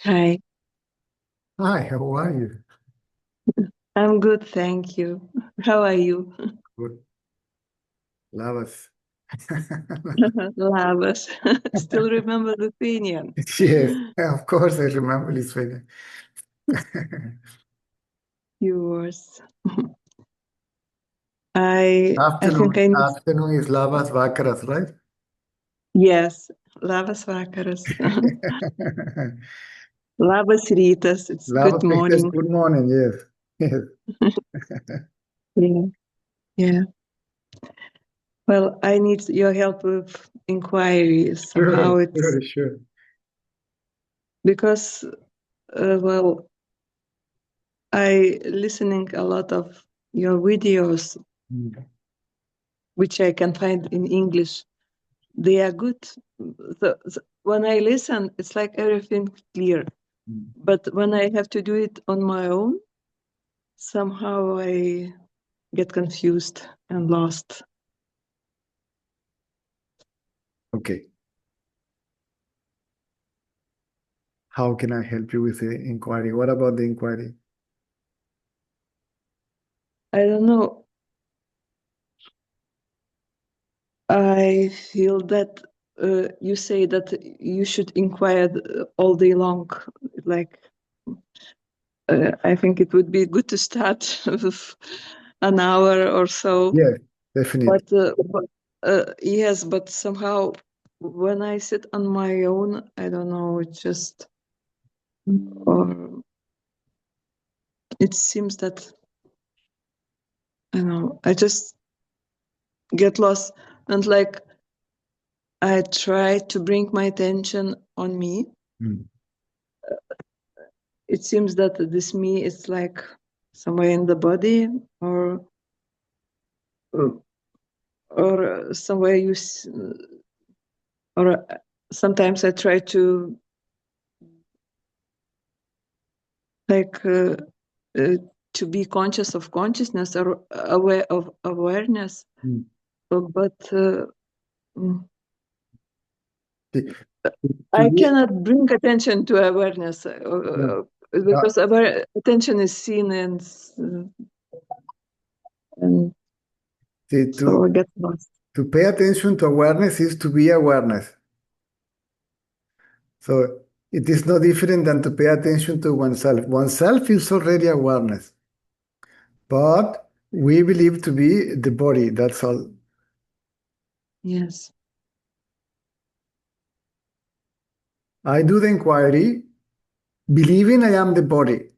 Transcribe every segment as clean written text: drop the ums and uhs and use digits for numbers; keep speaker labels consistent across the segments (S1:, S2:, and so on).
S1: Hi,
S2: Hi, how are you?
S1: I'm good, thank you. How are you?
S2: Good. Lavas.
S1: Labas. Still remember Lithuanian.
S2: Yes, of course I remember Lithuania.
S1: Yours. I think
S2: Afternoon.
S1: I need,
S2: Afternoon is Lavas Vakaras, right?
S1: yes, labas vakaras. Labas rytas, it's good
S2: Lavas is
S1: morning.
S2: good morning, yes. Yes.
S1: Yeah, yeah. Well, I need your help with inquiry
S2: Sure,
S1: somehow. It's
S2: sure.
S1: because, well, I listening a lot of your videos,
S2: Mm.
S1: which I can find in English. They are good. When I listen, it's like everything clear.
S2: Mm.
S1: But when I have to do it on my own, somehow I get confused and lost.
S2: Okay. How can I help you with the inquiry? What about the inquiry?
S1: I don't know. I feel that you say that you should inquire all day long. Like, I think it would be good to start with an hour or so.
S2: Yes, definitely.
S1: But yes, but somehow when I sit on my own, I don't know, it just or it seems that I don't know, I just get lost and like I try to bring my attention on me.
S2: Mm.
S1: It seems that this me is like somewhere in the body or somewhere or sometimes I try to like uh, to be conscious of consciousness or aware of awareness,
S2: Mm.
S1: but mm,
S2: To, to
S1: I
S2: be,
S1: cannot bring attention to awareness
S2: no,
S1: because attention is seen and
S2: to,
S1: so I
S2: to,
S1: get lost.
S2: to pay attention to awareness is to be awareness. So it is no different than to pay attention to oneself. Oneself is already awareness, but we believe to be the body, that's all.
S1: Yes.
S2: I do the inquiry, believing I am the body.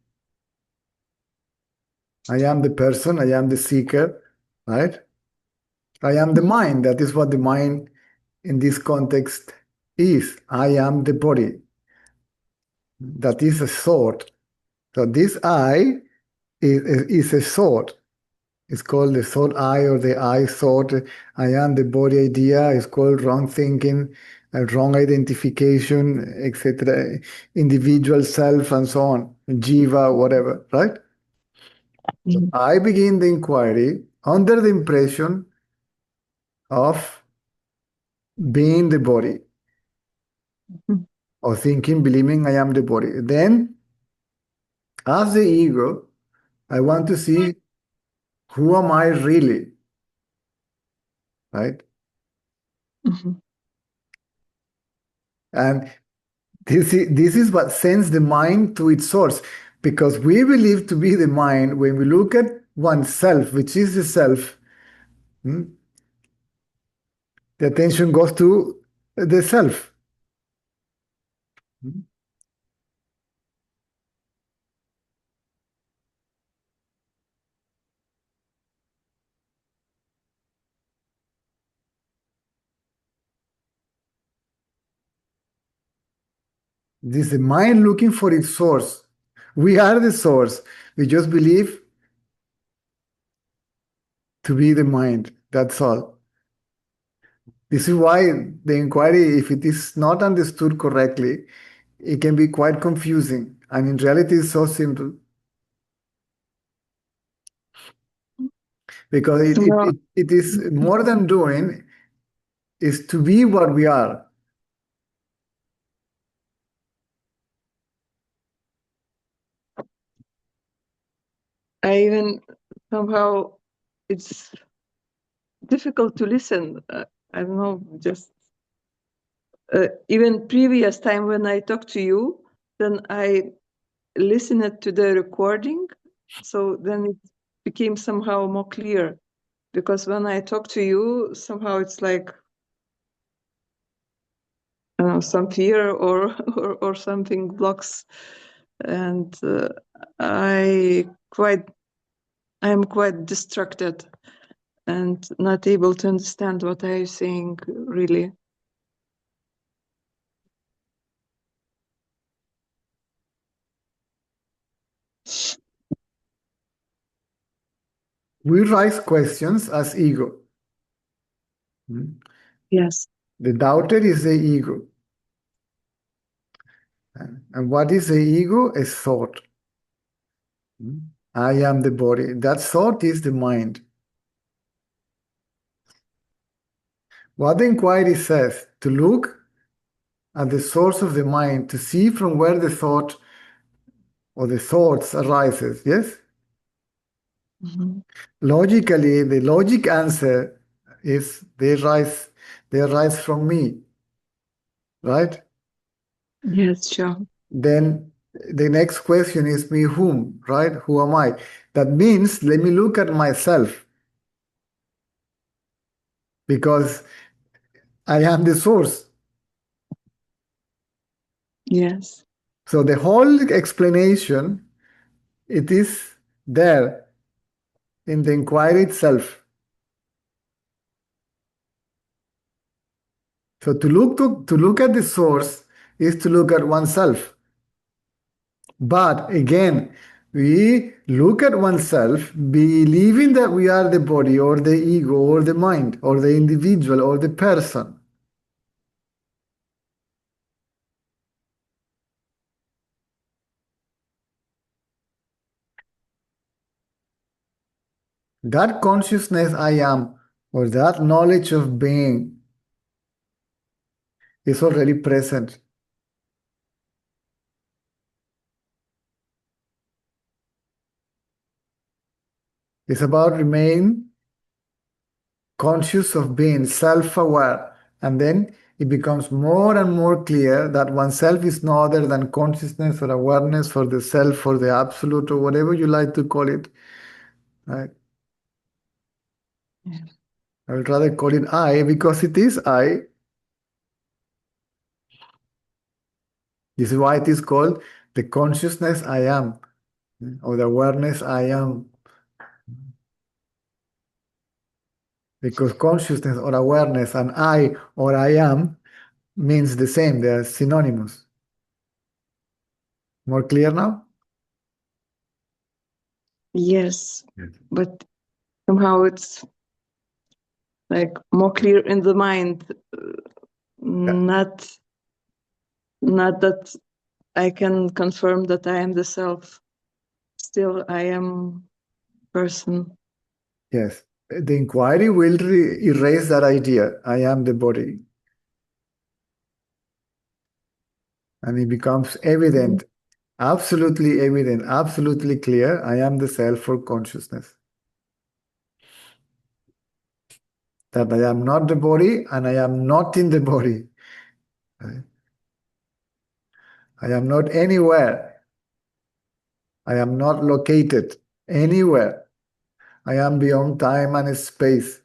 S2: I am the person, I am the seeker, right? I am the mind. That is what the mind in this context is. I am the body. That is a thought. So this I is a thought. It's called the thought I or the I thought. I am the body idea. It's called wrong thinking, wrong identification, etc. Individual self and so on. Jiva, whatever, right? So
S1: Mhm.
S2: I begin the inquiry under the impression of being the body, or thinking, believing I am the body. Then, as the ego, I want to see who am I really, right?
S1: Mhm.
S2: And this is what sends the mind to its source, because we believe to be the mind when we look at oneself, which is the self, hmm, the attention goes to the self. Hmm. This is the mind looking for its source. We are the source. We just believe to be the mind. That's all. This is why the inquiry, if it is not understood correctly, it can be quite confusing. And in reality, it's so simple because
S1: Well,
S2: it is more than doing, is to be what we are.
S1: I even somehow it's difficult to listen. I don't know, just even previous time when I talk to you, then I listened to the recording, so then it became somehow more clear. Because when I talk to you, somehow it's like some fear or, or something blocks, and I'm quite distracted and not able to understand what I'm saying really.
S2: We raise questions as ego.
S1: Yes.
S2: The doubter is the ego. And what is the ego? A thought. I am the body. That thought is the mind. What the inquiry says, to look at the source of the mind, to see from where the thought or the thoughts arises, yes?
S1: Mm-hmm.
S2: Logically, the logic answer is they arise from me, right?
S1: Yes, sure.
S2: Then the next question is me whom, right? Who am I? That means let me look at myself because I am the source.
S1: Yes.
S2: So the whole explanation, it is there in the inquiry itself. So to look at the source is to look at oneself. But again, we look at oneself believing that we are the body or the ego or the mind or the individual or the person. That consciousness I am or that knowledge of being is already present. It's about remain conscious of being, self-aware, and then it becomes more and more clear that oneself is no other than consciousness or awareness or the self or the absolute or whatever you like to call it. Right?
S1: Yeah.
S2: I would rather call it I because it is I. This is why it is called the consciousness I am or the awareness I am. Because consciousness or awareness and I or I am means the same, they are synonymous. More clear now?
S1: Yes.
S2: Yes.
S1: But somehow it's like more clear in the mind, not that I can confirm that I am the self. Still, I am person.
S2: Yes. The inquiry will erase that idea. I am the body. And it becomes evident, absolutely evident, absolutely clear. I am the self for consciousness. That I am not the body and I am not in the body. Right? I am not anywhere. I am not located anywhere. I am beyond time and space.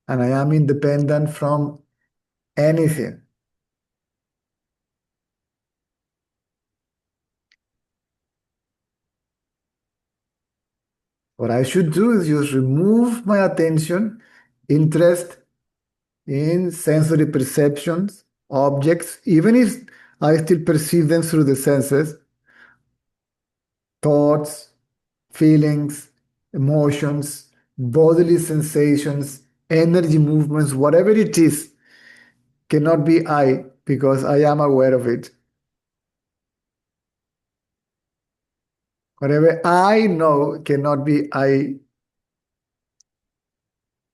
S2: And I am independent from anything. What I should do is just remove my attention, interest in sensory perceptions, objects, even if I still perceive them through the senses, thoughts, feelings, emotions, bodily sensations, energy movements, whatever it is, cannot be I because I am aware of it. Whatever I know cannot be I,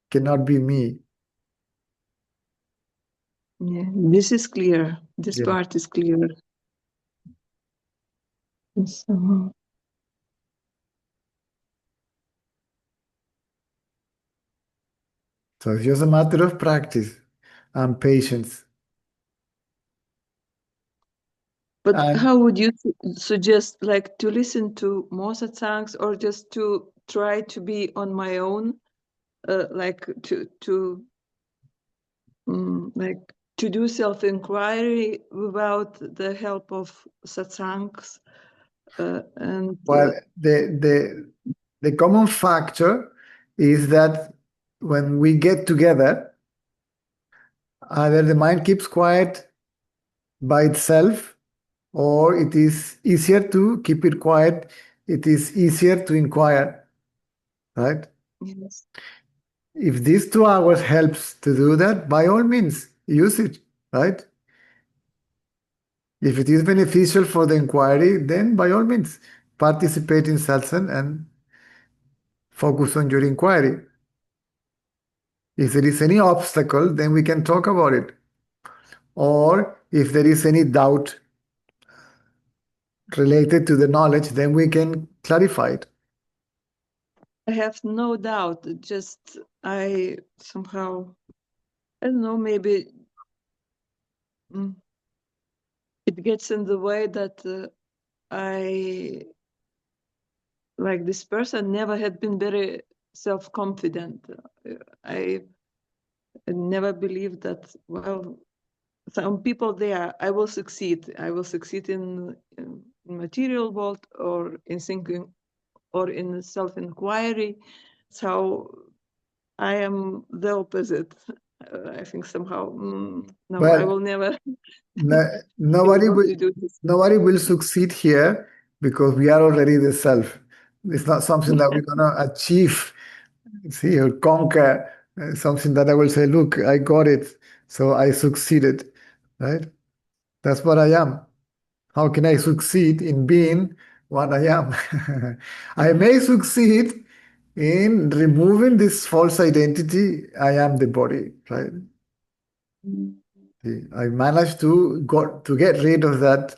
S2: cannot be me.
S1: Yeah, this is clear. This
S2: Yeah.
S1: part is clear. So,
S2: So it's just a matter of practice and patience.
S1: but
S2: And
S1: how would you suggest, like, to listen to more satsangs or just to try to be on my own, like like to do self-inquiry without the help of satsangs, and
S2: well, the common factor is that when we get together, either the mind keeps quiet by itself, or it is easier to keep it quiet. It is easier to inquire, right?
S1: yes,
S2: If these 2 hours helps to do that, by all means, use it, right? If it is beneficial for the inquiry, then by all means, participate in satsang and focus on your inquiry. If there is any obstacle, then we can talk about it. Or if there is any doubt related to the knowledge, then we can clarify it.
S1: I have no doubt. Just I somehow, I don't know, maybe it gets in the way that I, like, this person never had been very self-confident. I never believed that, well, some people there, I will succeed. I will succeed in material world or in thinking or in self-inquiry. So I am the opposite. I think somehow, no, I
S2: Well,
S1: will never
S2: no,
S1: be able to do this.
S2: nobody will succeed here because we are already the self. It's not something that we're gonna achieve, see, or conquer. Something that I will say, look, I got it, so I succeeded, right? That's what I am. How can I succeed in being what I am? I may succeed in removing this false identity. I am the body, right? I managed to get rid of that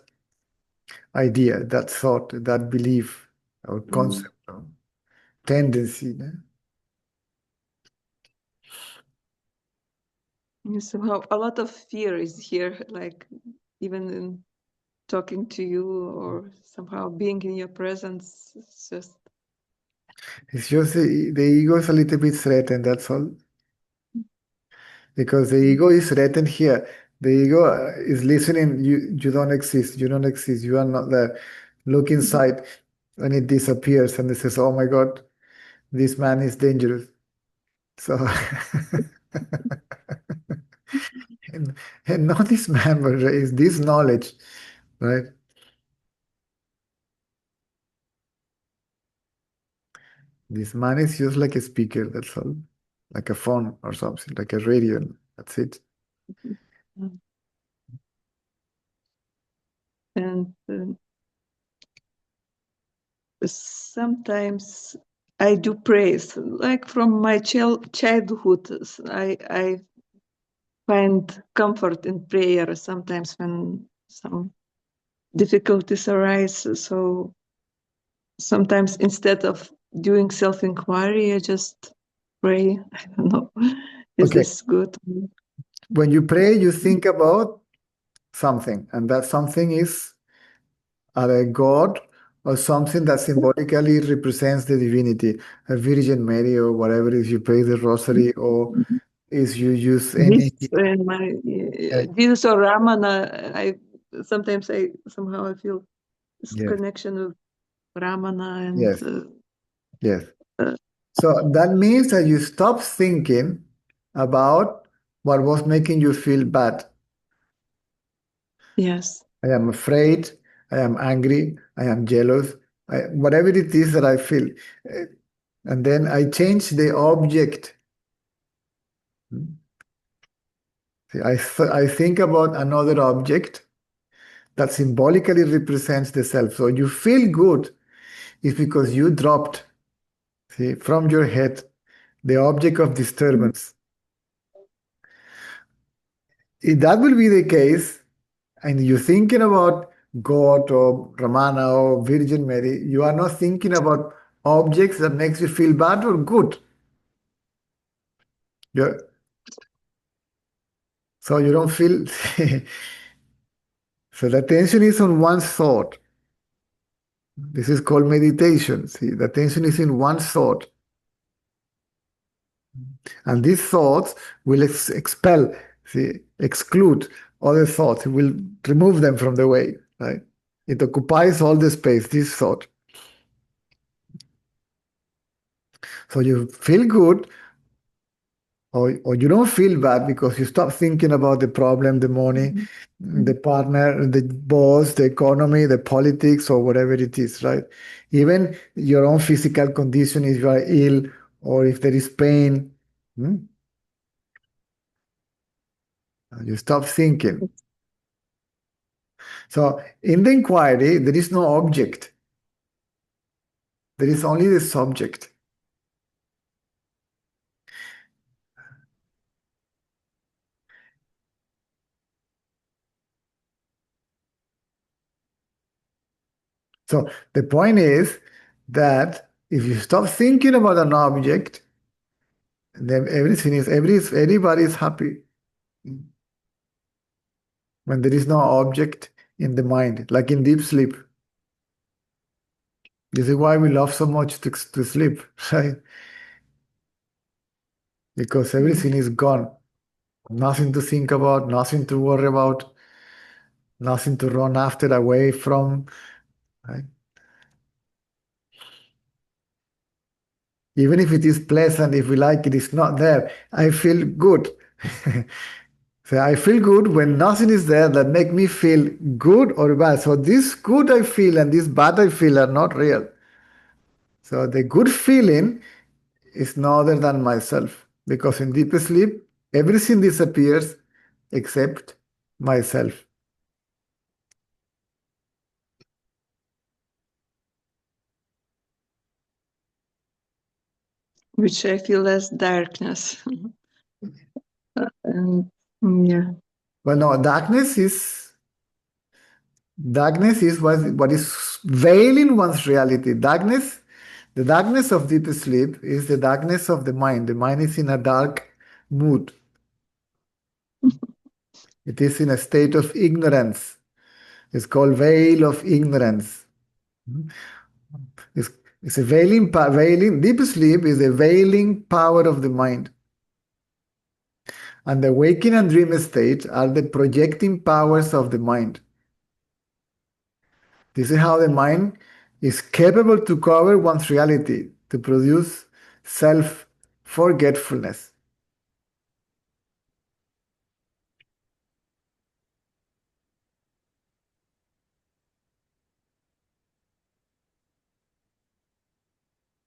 S2: idea, that thought, that belief, or concept, or tendency. No?
S1: Somehow a lot of fear is here, like even in talking to you or somehow being in your presence. It's just
S2: It's just the ego is a little bit threatened, that's all. Because the ego is threatened here. The ego is listening, you don't exist, you don't exist, you are not there. Look inside, and it disappears, and it says, oh my God, this man is dangerous. So, and, and not this man, but it's this knowledge, right? This man is just like a speaker, that's all. Like a phone or something, like a radio, that's it.
S1: and sometimes I do praise, like from my childhood. I find comfort in prayer sometimes when some difficulties arise. So sometimes instead of doing self-inquiry, I just pray. I don't know. Is
S2: Okay,
S1: this good?
S2: when you pray, you think about something, and that something is either God or something that symbolically represents the divinity, a Virgin Mary or whatever it is you pray the rosary, or is you use
S1: This
S2: any.
S1: in my
S2: uh,
S1: Jesus or Ramana. I sometimes I somehow I feel this
S2: yes,
S1: connection with Ramana and
S2: yes, yes.
S1: uh,
S2: So that means that you stop thinking about what was making you feel bad.
S1: yes.
S2: I am afraid, I am angry, I am jealous, whatever it is that I feel. Uh, And then I change the object. See, I think about another object that symbolically represents the self. So you feel good is because you dropped, see, from your head the object of disturbance. If that will be the case, and you're thinking about God or Ramana or Virgin Mary, you are not thinking about objects that makes you feel bad or good. You're, so you don't feel. So the attention is on one thought. This is called meditation. See, the attention is in one thought. And these thoughts will expel, see, exclude other thoughts. It will remove them from the way, right? It occupies all the space, this thought. So you feel good, or you don't feel bad because you stop thinking about the problem, the money, the partner, the boss, the economy, the politics, or whatever it is, right? Even your own physical condition, if you are ill or if there is pain, you stop thinking. So in the inquiry, there is no object. There is only the subject. So the point is that if you stop thinking about an object, then everybody is happy. When there is no object in the mind, like in deep sleep. This is why we love so much to sleep, right? Because everything is gone. Nothing to think about, nothing to worry about, nothing to run after, away from, right? Even if it is pleasant, if we like it, it's not there. I feel good. So I feel good when nothing is there that make me feel good or bad. So this good I feel and this bad I feel are not real. So the good feeling is no other than myself. Because in deep sleep, everything disappears except myself.
S1: Which I feel as darkness. And yeah.
S2: Well, no, darkness is what is veiling one's reality. Darkness, the darkness of deep sleep is the darkness of the mind. The mind is in a dark mood. It is in a state of ignorance. It's called veil of ignorance. It's, it's a veiling. Deep sleep is a veiling power of the mind. And the waking and dream state are the projecting powers of the mind. This is how the mind is capable to cover one's reality, to produce self-forgetfulness.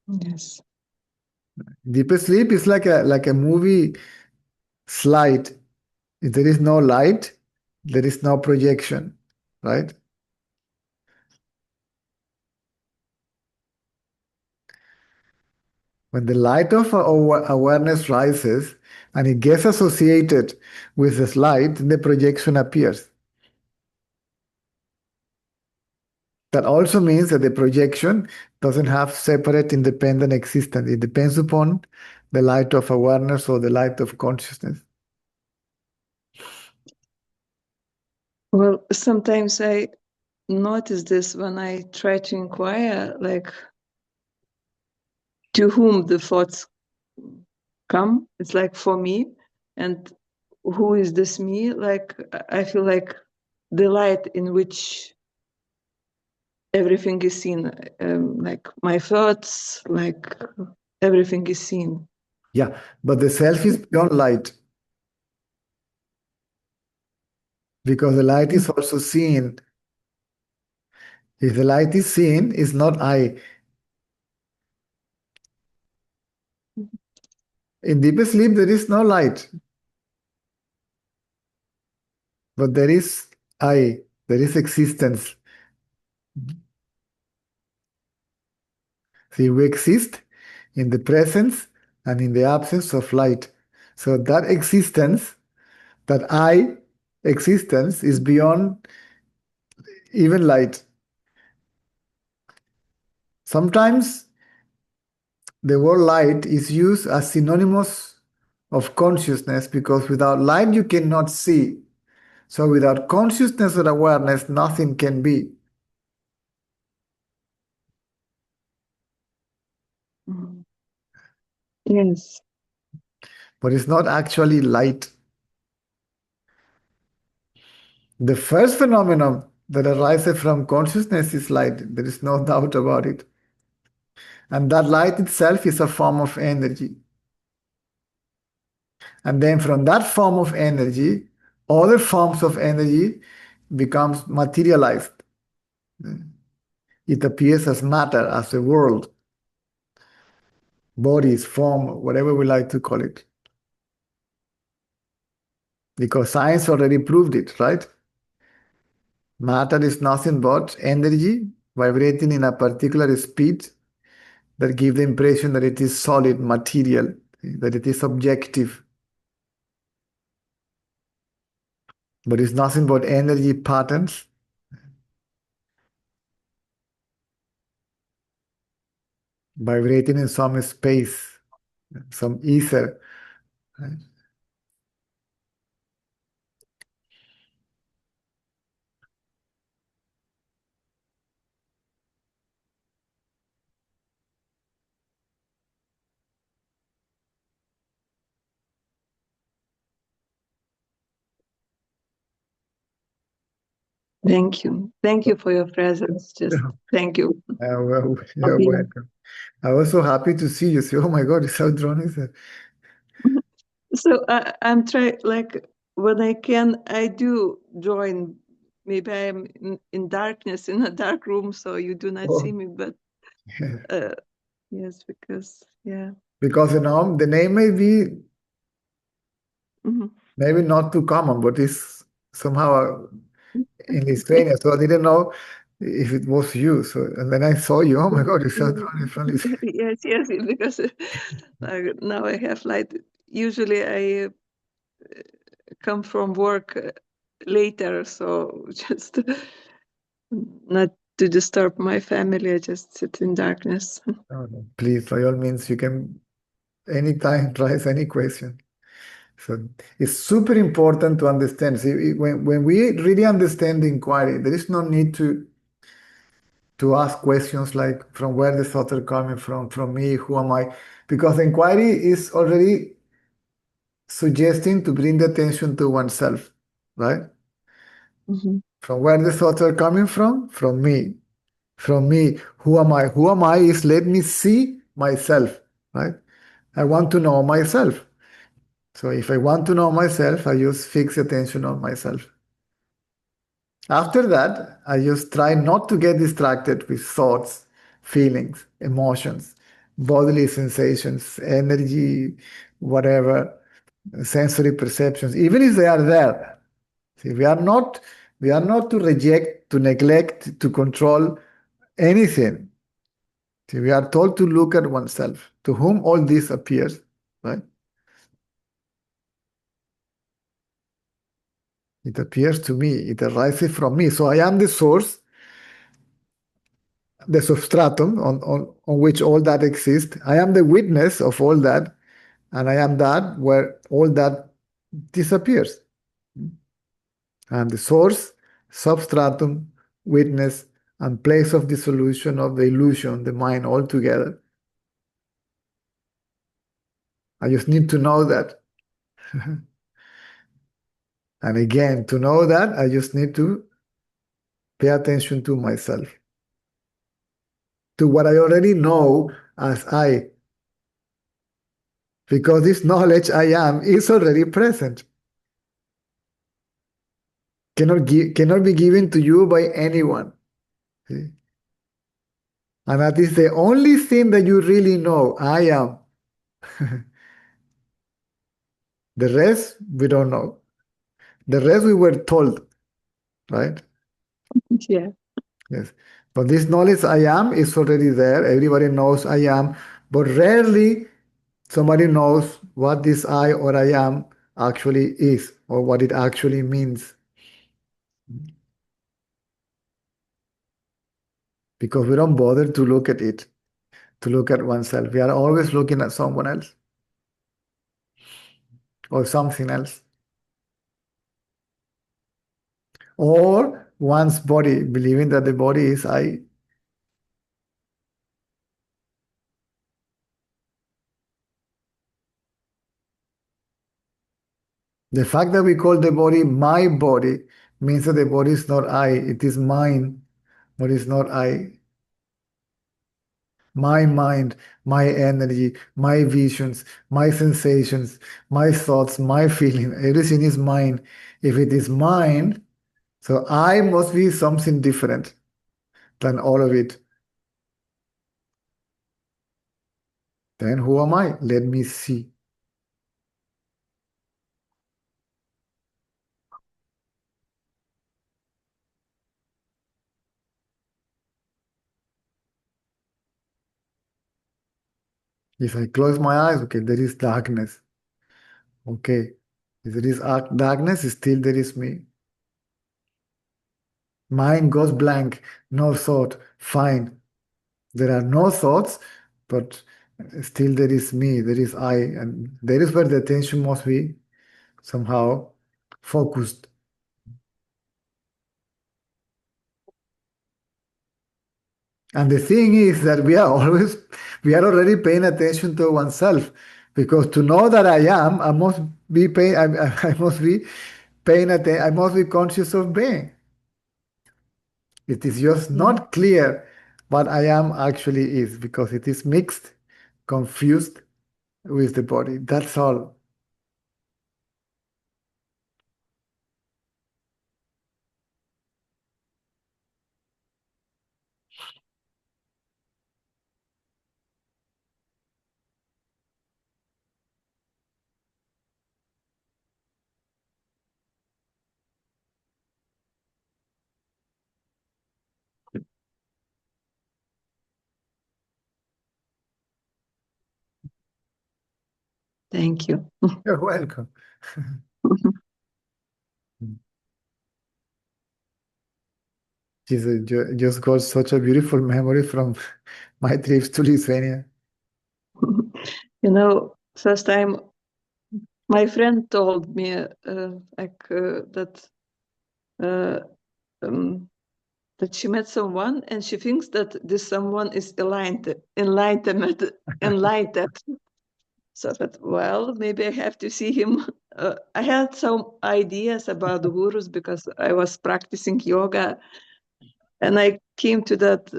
S1: Yes.
S2: Deep sleep is like a movie slide. If there is no light, there is no projection, right? When the light of awareness rises and it gets associated with the light, the projection appears. That also means that the projection doesn't have separate independent existence. It depends upon the light of awareness or the light of consciousness.
S1: Well, sometimes I notice this when I try to inquire, like, to whom the thoughts come. It's like for me, and who is this me? Like, I feel like the light in which everything is seen, like my thoughts, like everything is seen.
S2: Yeah, but the self is beyond light because the light is also seen. If the light is seen, it's not I. In deep sleep, there is no light, but there is I, there is existence. See, we exist in the presence and in the absence of light. So that existence, that I existence, is beyond even light. Sometimes the word light is used as synonymous of consciousness because without light you cannot see. So without consciousness or awareness, nothing can be.
S1: Mhm. Yes.
S2: But it's not actually light. The first phenomenon that arises from consciousness is light. There is no doubt about it. And that light itself is a form of energy. And then from that form of energy, other forms of energy becomes materialized. It appears as matter, as a world, bodies, form, whatever we like to call it. Because science already proved it, right? Matter is nothing but energy vibrating in a particular speed that gives the impression that it is solid, material, that it is objective. But it's nothing but energy patterns vibrating in some space, some ether. Right?
S1: Thank you. Thank you for your presence. Just thank you
S2: Well,
S1: for
S2: you're
S1: being.
S2: welcome. I was so happy to see you. Say, oh my God, it's how drawn is it?
S1: So I'm trying, like, when I can, I do join. Maybe I'm in darkness in a dark room, so you do not see
S2: Oh,
S1: me. But yes, because yeah.
S2: because the name may be
S1: Mhm.
S2: maybe not too common, but it's somehow in Lithuania. So I didn't know if it was you. So and then I saw you. Oh my God, it's so drawn in front of
S1: Yes, yes, because now I have light. Usually I come from work later, so just not to disturb my family, I just sit in darkness.
S2: Oh, no. Please, by all means, you can anytime raise any question. So it's super important to understand. See, when we really understand the inquiry, there is no need to ask questions like from where the thoughts are coming from me, who am I? Because the inquiry is already suggesting to bring the attention to oneself, right?
S1: Mhm.
S2: From where the thoughts are coming from? From me. From me. Who am I? Who am I is let me see myself, right? I want to know myself. So if I want to know myself, I just fix attention on myself. After that, I just try not to get distracted with thoughts, feelings, emotions, bodily sensations, energy, whatever, sensory perceptions, even if they are there. See, we are not to reject, to neglect, to control anything. See, we are told to look at oneself, to whom all this appears, right? It appears to me, it arises from me. So I am the source, the substratum on which all that exists. I am the witness of all that, and I am that where all that disappears. I am the source, substratum, witness, and place of dissolution of the illusion, the mind altogether. I just need to know that. And again, to know that, I just need to pay attention to myself, to what I already know as I, because this knowledge I am is already present. Cannot be given to you by anyone. See? And that is the only thing that you really know. I am. The rest, we don't know. The rest we were told, right?
S1: Yeah.
S2: Yes. But this knowledge I am is already there. Everybody knows I am. But rarely somebody knows what this I or I am actually is or what it actually means. because we don't bother to look at it, to look at oneself. We are always looking at someone else or something else. Or one's body, believing that the body is I. The fact that we call the body my body means that the body is not I, it is mine, but it's not I. My mind, my energy, my visions, my sensations, my thoughts, my feeling, everything is mine. If it is mine, so I must be something different than all of it. Then who am I? Let me see. If I close my eyes, okay, there is darkness. Okay. If there is darkness, still there is me. Mind goes blank, no thought, fine. There are no thoughts, but still there is me, there is I, and there is where the attention must be somehow focused. And the thing is that we are already paying attention to oneself, because to know that I am, I must be paying, I must be paying attention, I must be conscious of being. It is just not clear what I am actually is, because it is mixed, confused with the body. That's all.
S1: Thank you.
S2: You're welcome. Just got such a beautiful memory from my trips to Lithuania.
S1: You know, first time my friend told me that she met someone and she thinks that this someone is enlightened. So I thought, well, maybe I have to see him. I had some ideas about gurus because I was practicing yoga, and I came to that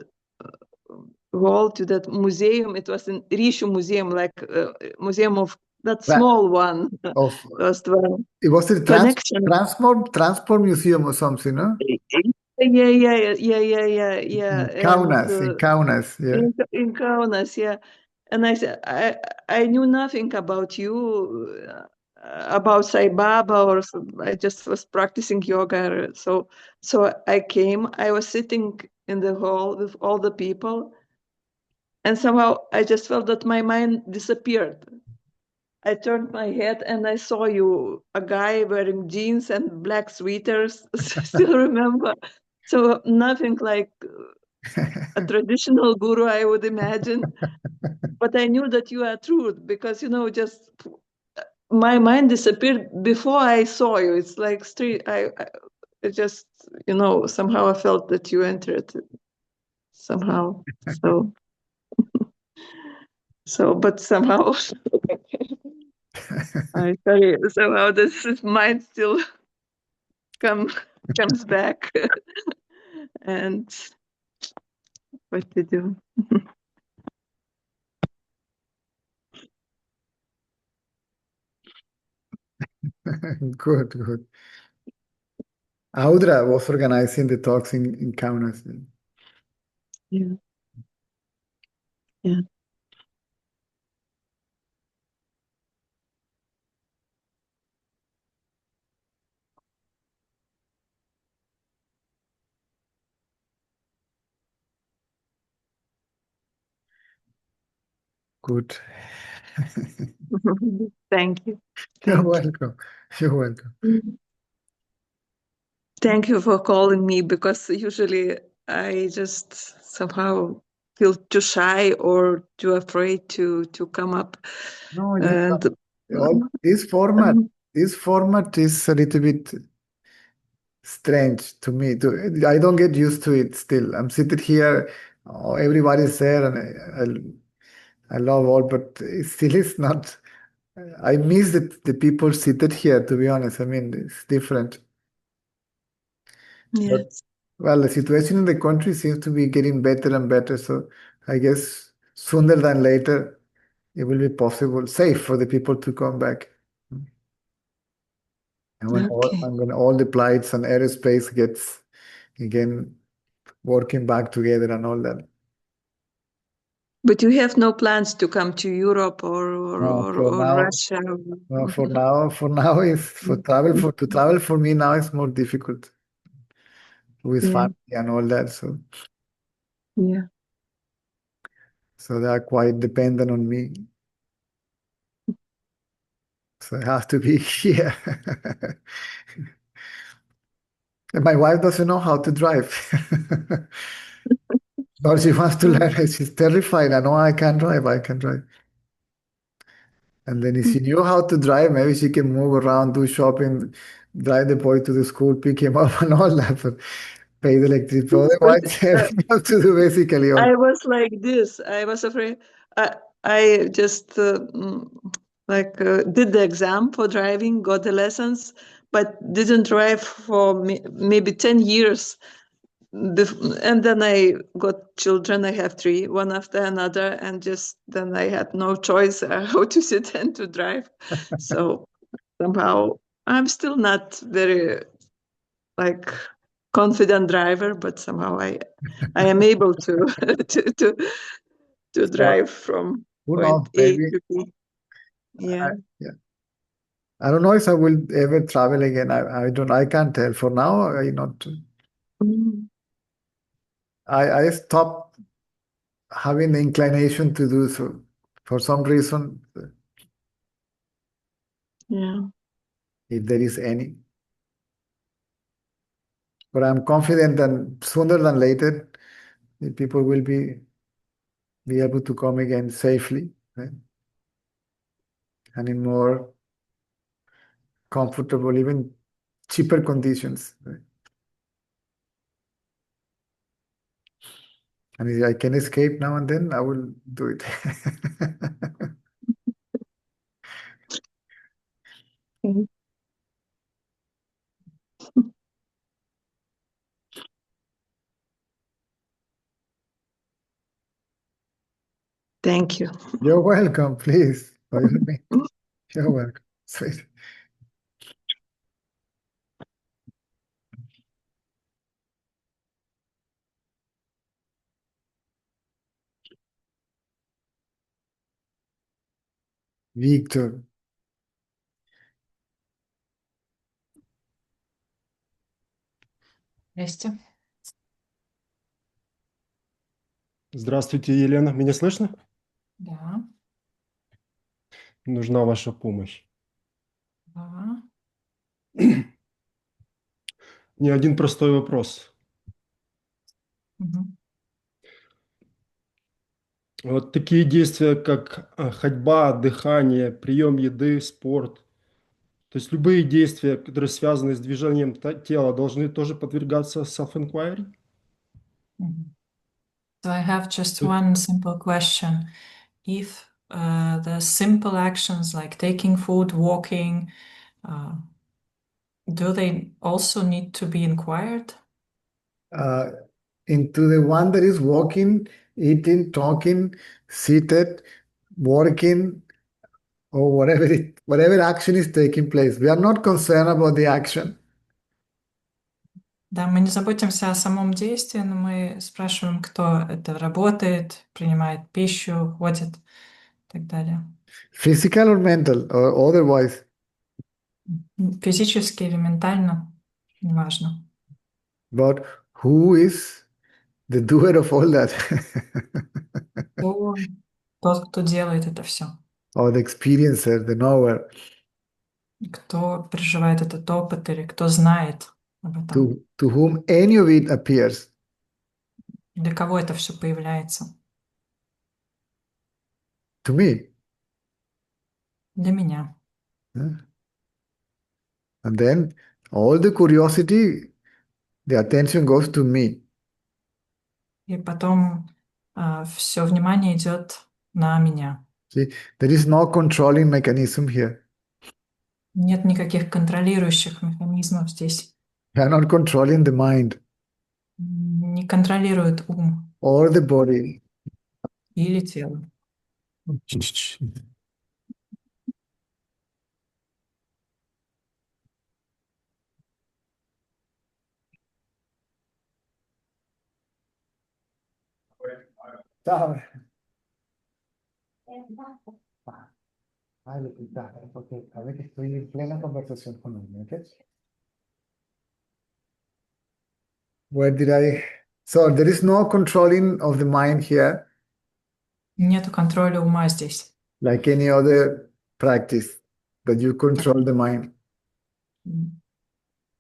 S1: wall, to that museum. It was an Rishu museum, like museum of that small one.
S2: Of
S1: First one.
S2: it was the
S1: Connection.
S2: transport museum or something, no?
S1: Yeah.
S2: In Kaunas, yeah.
S1: In Kaunas, yeah. And I said, I knew nothing about you, about Sai Baba, or I just was practicing yoga. So I came. I was sitting in the hall with all the people, and somehow I just felt that my mind disappeared. I turned my head and I saw you, a guy wearing jeans and black sweaters. Still remember. So nothing like a traditional guru, I would imagine. But I knew that you are truth because, just my mind disappeared before I saw you. It's like straight. I just, somehow I felt that you entered somehow. But somehow, I sorry. Somehow this mind still comes back, and what to do?
S2: Good. Audra was organizing the talks in Kaunas.
S1: Yeah.
S2: Good.
S1: Thank you.
S2: You're welcome. You're welcome.
S1: Thank you for calling me, because usually I just somehow feel too shy or too afraid to come up.
S2: No,
S1: And
S2: this format is a little bit strange to me. I don't get used to it still. I'm sitting here, everybody's there, and I love all, but it still is not. I miss the people seated here, to be honest. I mean, it's different. But,
S1: yes,
S2: well, the situation in the country seems to be getting better and better. So I guess sooner than later, it will be possible, safe for the people to come back. And
S1: okay.
S2: when all the flights and aerospace gets again working back together and all that.
S1: But you have no plans to come to Europe
S2: No,
S1: or Russia?
S2: for now is to travel for me now is more difficult with
S1: Yeah,
S2: family and all that.
S1: yeah.
S2: So they are quite dependent on me. So I have to be here. And my wife doesn't know how to drive. Or she wants to learn. She's terrified. I know I can't drive. I can drive. And then if she knew how to drive, maybe she can move around, do shopping, drive the boy to the school, pick him up and all that, but pay the electricity.
S1: But
S2: Otherwise, everything have to do basically all.
S1: I was like this. I was afraid. I just did the exam for driving, got the lessons, but didn't drive for maybe 10 years. And then I got children. I have three, one after another, and just then I had no choice how to sit and to drive. So somehow I'm still not very like confident driver, but somehow I am able to to
S2: So,
S1: drive from
S2: who knows?
S1: point A
S2: Maybe
S1: to B. Yeah.
S2: yeah. I don't know if I will ever travel again. I can't tell. For now, I not.
S1: Mm,
S2: I stopped having the inclination to do so for some reason,
S1: yeah.
S2: if there is any. But I'm confident that sooner than later, the people will be able to come again safely, right? And in more comfortable, even cheaper conditions, right? And if I can escape now and then, I will do it.
S1: Mhm. Thank you.
S2: You're welcome, please. By all means. You're welcome. Sweet. Victor.
S3: Здрасте.
S4: Здравствуйте, Елена. Меня слышно?
S3: Да,
S4: Нужна ваша помощь.
S3: да.
S4: Не один простой вопрос.
S3: Мгм.
S4: Вот такие действия, как ходьба, дыхание, прием еды, спорт, то есть любые действия, которые связаны с движением тела, должны тоже подвергаться self-inquiry?
S3: Мгм. So I have just
S4: Тут-
S3: one simple question. If the simple actions like taking food, walking, do they also need to be inquired?
S2: Into the one that is walking, eating, talking, seated, working, or whatever action is taking place. We are not concerned about the action.
S3: Да, мы не заботимся о самом действии, но мы спрашиваем, кто это работает, принимает пищу, ходит и так далее.
S2: Physical or mental or otherwise.
S3: Физически или ментально, неважно.
S2: But who is the doer of all that?
S3: Тот, кто делает это все.
S2: Or the experiencer, the knower,
S3: Кто переживает этот опыт или кто знает об этом.
S2: to whom any of it appears.
S3: Для кого это все появляется?
S2: To me.
S3: Для меня.
S2: And then all the curiosity, the attention goes to me.
S3: И потом все внимание идет на меня.
S2: See, there is no controlling mechanism here.
S3: Нет никаких контролирующих механизмов здесь.
S2: We are not controlling the mind
S3: Не контролирует ум
S2: or the body.
S3: или тело.
S2: Okay, a ver, estoy en plena conversación con él, ¿ok? Where did I? So there is no controlling of the mind here,
S3: Нету контроля ума здесь.
S2: like any other practice that you control the mind.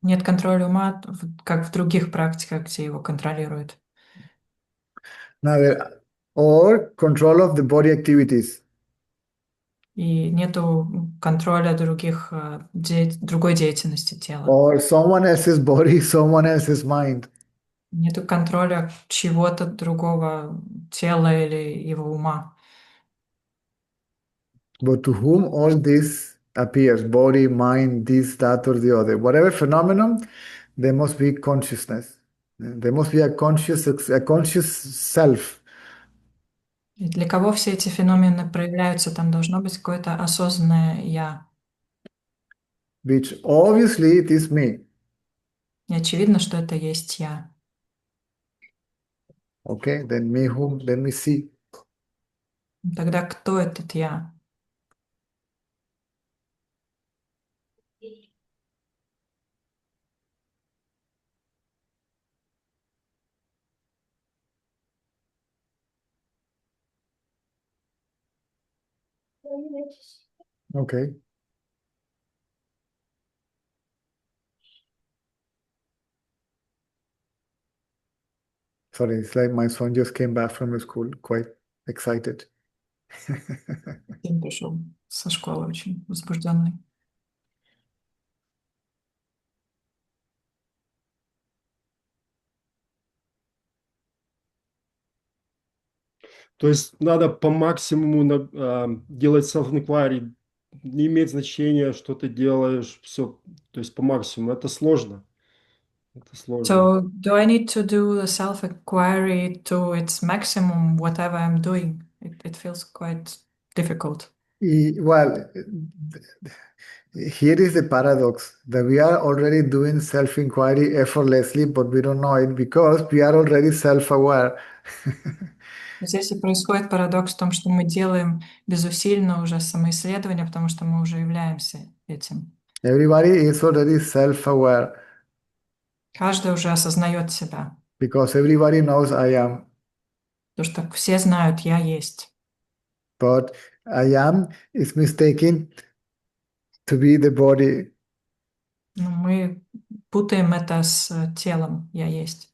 S3: Нет контроля ума, как в других практиках, где его контролируют.
S2: Now, or control of the body activities,
S3: И нету контроля других, другой деятельности тела.
S2: or someone else's body, someone else's mind.
S3: Нету контроля чего-то другого тела или его ума.
S2: But to whom all this appears, body, mind, this, that, or the other, whatever phenomenon, there must be consciousness. There must be a conscious self.
S3: И для кого все эти феномены проявляются, там должно быть какое-то осознанное «я».
S2: Which obviously it is me.
S3: И очевидно, что это есть «я».
S2: Okay, then me whom? Let me see.
S3: Тогда кто этот «я»?
S2: Okay. Sorry, it's like my son just came back from school, quite excited.
S3: Сын пришел со школы очень возбужденный.
S4: То есть надо по максимуму делать self-inquiry, не имеет значения, что ты делаешь, все, то есть по максимуму. Это сложно. Это сложно.
S3: So, do I need to do the self-inquiry to its maximum, whatever I'm doing? It feels quite difficult.
S2: Well, here is the paradox that we are already doing self-inquiry effortlessly, but we don't know it because we are already self-aware.
S3: Здесь и происходит парадокс в том, что мы делаем безусильно уже самоисследование, потому что мы уже являемся этим.
S2: Everybody is already self-aware
S3: Каждый уже осознает себя,
S2: because everybody knows I am.
S3: потому что все знают «я есть».
S2: But I am is mistaken to be the body.
S3: Но мы путаем это с телом «я есть».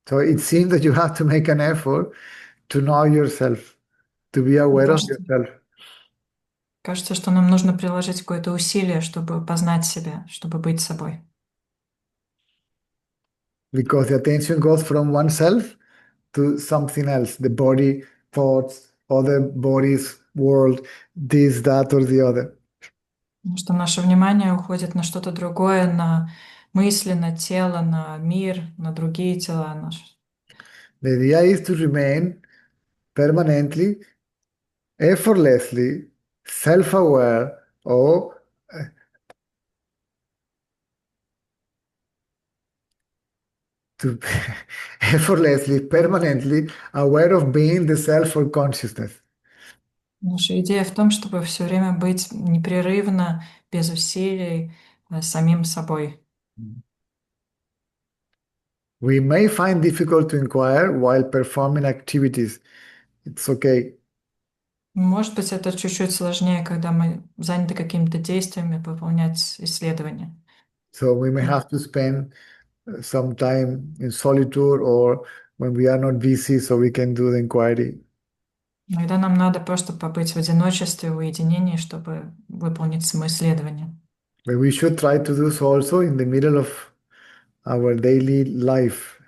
S2: So it seems that you have to make an effort to know yourself, to be aware of yourself.
S3: Кажется, что нам нужно приложить какое-то усилие, чтобы познать себя, чтобы быть собой.
S2: Because the attention goes from oneself to something else, the body, thoughts, other bodies, world, this, that, or the other.
S3: Потому что наше внимание уходит на что-то другое, на мысли, на тело, на мир, на другие тела.
S2: The idea is to remain permanently, effortlessly, self-aware, or to effortlessly, permanently aware of being the self or consciousness.
S3: Наша идея в том, чтобы все время быть непрерывно, без усилий, самим собой.
S2: We may find difficult to inquire while performing activities. It's okay.
S3: Может быть, это чуть-чуть сложнее, когда мы заняты какими-то действиями, выполнять исследования.
S2: So we may have to spend some time in solitude or when we are not busy, so we can do the inquiry.
S3: Иногда нам надо просто побыть в одиночестве, в уединении, чтобы выполнить самоисследование.
S2: But we should try to do so also in the middle of our daily life.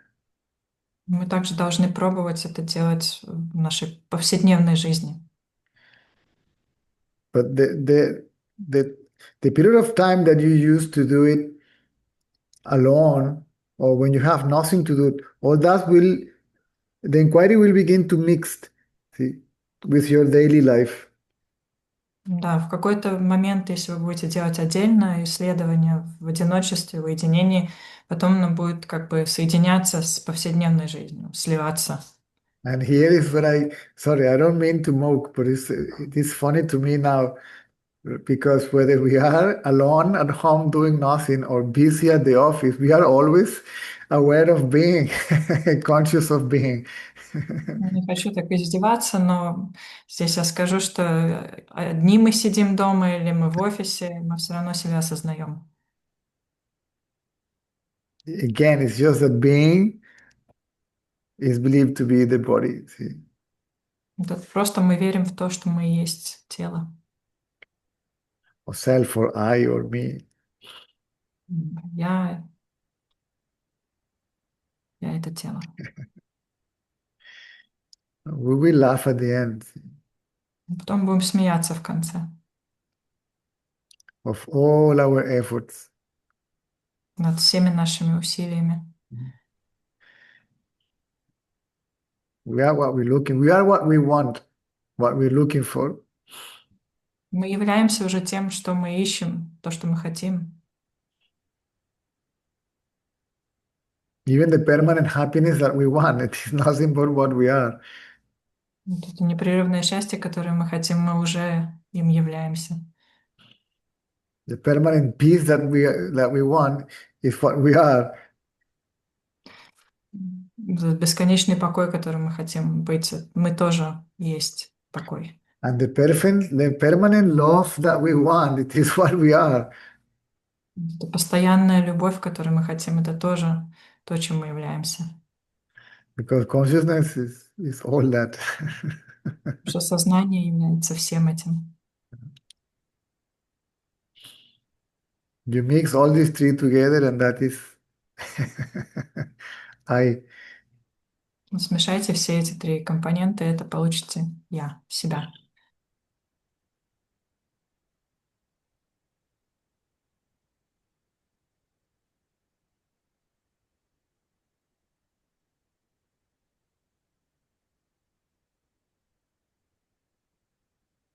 S3: Мы также должны пробовать это делать в нашей повседневной жизни.
S2: But the period of time that you use to do it alone, or when you have nothing to do, all that will, the inquiry will begin to mix, see, with your daily life.
S3: Да, в какой-то момент, если вы будете делать отдельное исследование в одиночестве, в уединении, потом оно будет как бы соединяться с повседневной жизнью, сливаться.
S2: And here is where sorry, I don't mean to mock, but it is funny to me now, because whether we are alone at home doing nothing or busy at the office, we are always aware of being, conscious of being.
S3: Не хочу так издеваться, но здесь я скажу, что одни мы сидим дома или мы в офисе, мы все равно себя осознаем.
S2: Again, it's just that being is believed to be the body. See?
S3: Это просто мы верим в то, что мы и есть тело.
S2: Or self, or I, or me.
S3: Я это тело.
S2: We will laugh at the end
S3: Потом будем смеяться в конце
S2: of all our efforts.
S3: над всеми нашими усилиями.
S2: We are what we're looking. We are what we want, what we're looking for.
S3: Мы являемся уже тем, что мы ищем, то, что мы хотим.
S2: Even the permanent happiness that we want, it is nothing but what we are.
S3: Вот это непрерывное счастье, которое мы хотим, мы уже им являемся.
S2: The permanent peace that we want is what we are.
S3: Бесконечный покой, который мы хотим быть, мы тоже есть покой.
S2: And the permanent love that we want, it is what we are.
S3: Это постоянная любовь, которую мы хотим, это тоже то, чем мы являемся.
S2: Because consciousness is all that.
S3: Потому что сознание является всем этим.
S2: You mix all these three together, and that is I.
S3: Смешайте все эти три компонента, и это получите я, себя.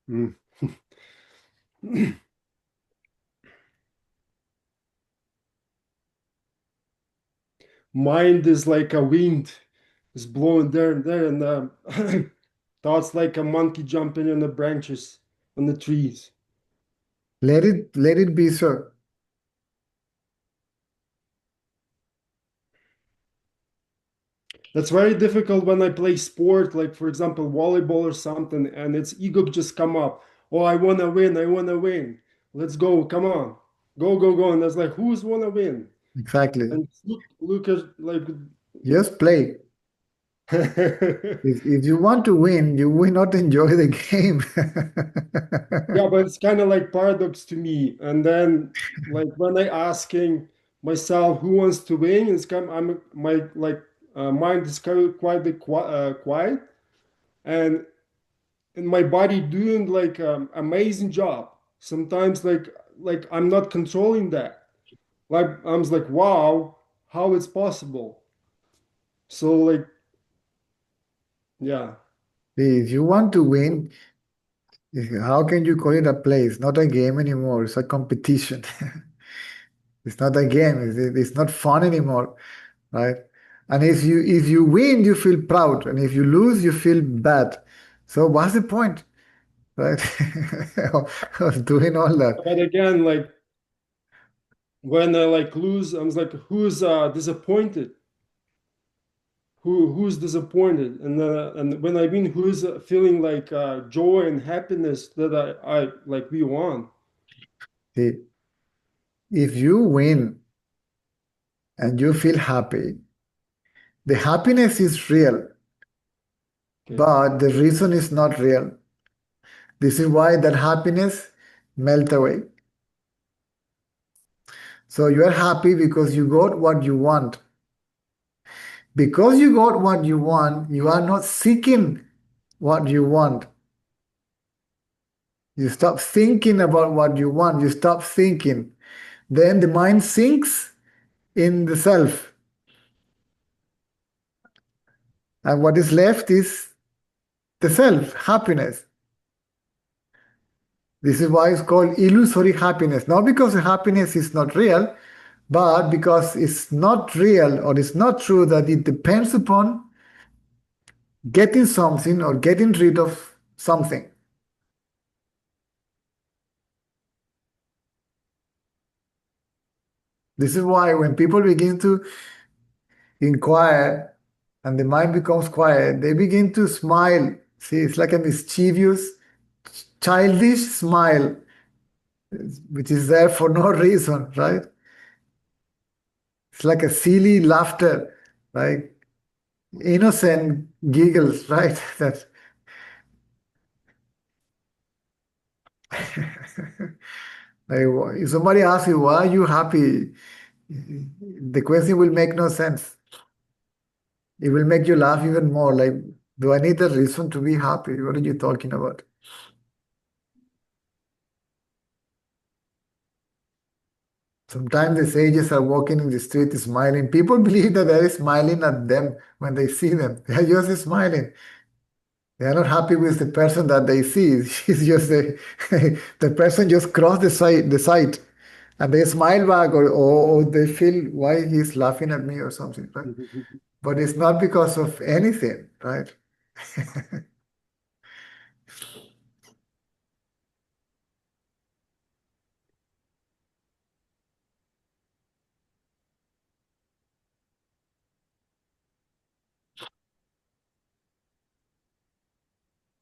S4: Mm. Mind is like a wind, it's blowing there and there, and thoughts like a monkey jumping on the branches on the trees.
S2: Let it be so.
S4: That's very difficult when I play sport, like for example, volleyball or something, and it's ego just come up. Oh, I wanna win, I wanna win. Let's go, come on. Go, go, go. And that's like, who's wanna win?
S2: Exactly.
S4: And look at like
S2: Just play. If you want to win, you will not enjoy the game.
S4: yeah, but it's kind of like paradox to me. And then like when I asking myself who wants to win, it's kind my like mind is quite quiet, and my body doing like amazing job. Sometimes like I'm not controlling that. Like I'm just like, wow, how it's possible. So like, yeah.
S2: If you want to win, how can you call it a play? It's not a game anymore. It's a competition. It's not a game. It's not fun anymore, right? And if you win, you feel proud, and if you lose, you feel bad. So what's the point, right? Of doing all that?
S4: But again, like when I like lose, I'm like, who's disappointed? Who's disappointed? And when I mean who's feeling like joy and happiness that I like we want.
S2: See, if you win and you feel happy, The happiness is real,
S4: Okay.
S2: but the reason is not real. This is why that happiness melt away. So you are happy because you got what you want. Because you got what you want, you are not seeking what you want. You stop thinking about what you want. You stop thinking. Then the mind sinks in the self. And what is left is the self, happiness. This is why it's called illusory happiness. Not because the happiness is not real, but because it's not real or it's not true that it depends upon getting something or getting rid of something. This is why when people begin to inquire and the mind becomes quiet, they begin to smile. See, it's like a mischievous, childish smile, which is there for no reason, right? It's like a silly laughter, right? Innocent giggles, right? That like, if somebody asks you, why are you happy? The question will make no sense. It will make you laugh even more. Like, do I need a reason to be happy? What are you talking about? Sometimes the sages are walking in the street smiling. People believe that they are smiling at them when they see them. They are just smiling. They are not happy with the person that they see. It's just the person just crossed the sight, and they smile back, or they feel why he's laughing at me or something, right? But it's not because of anything, right?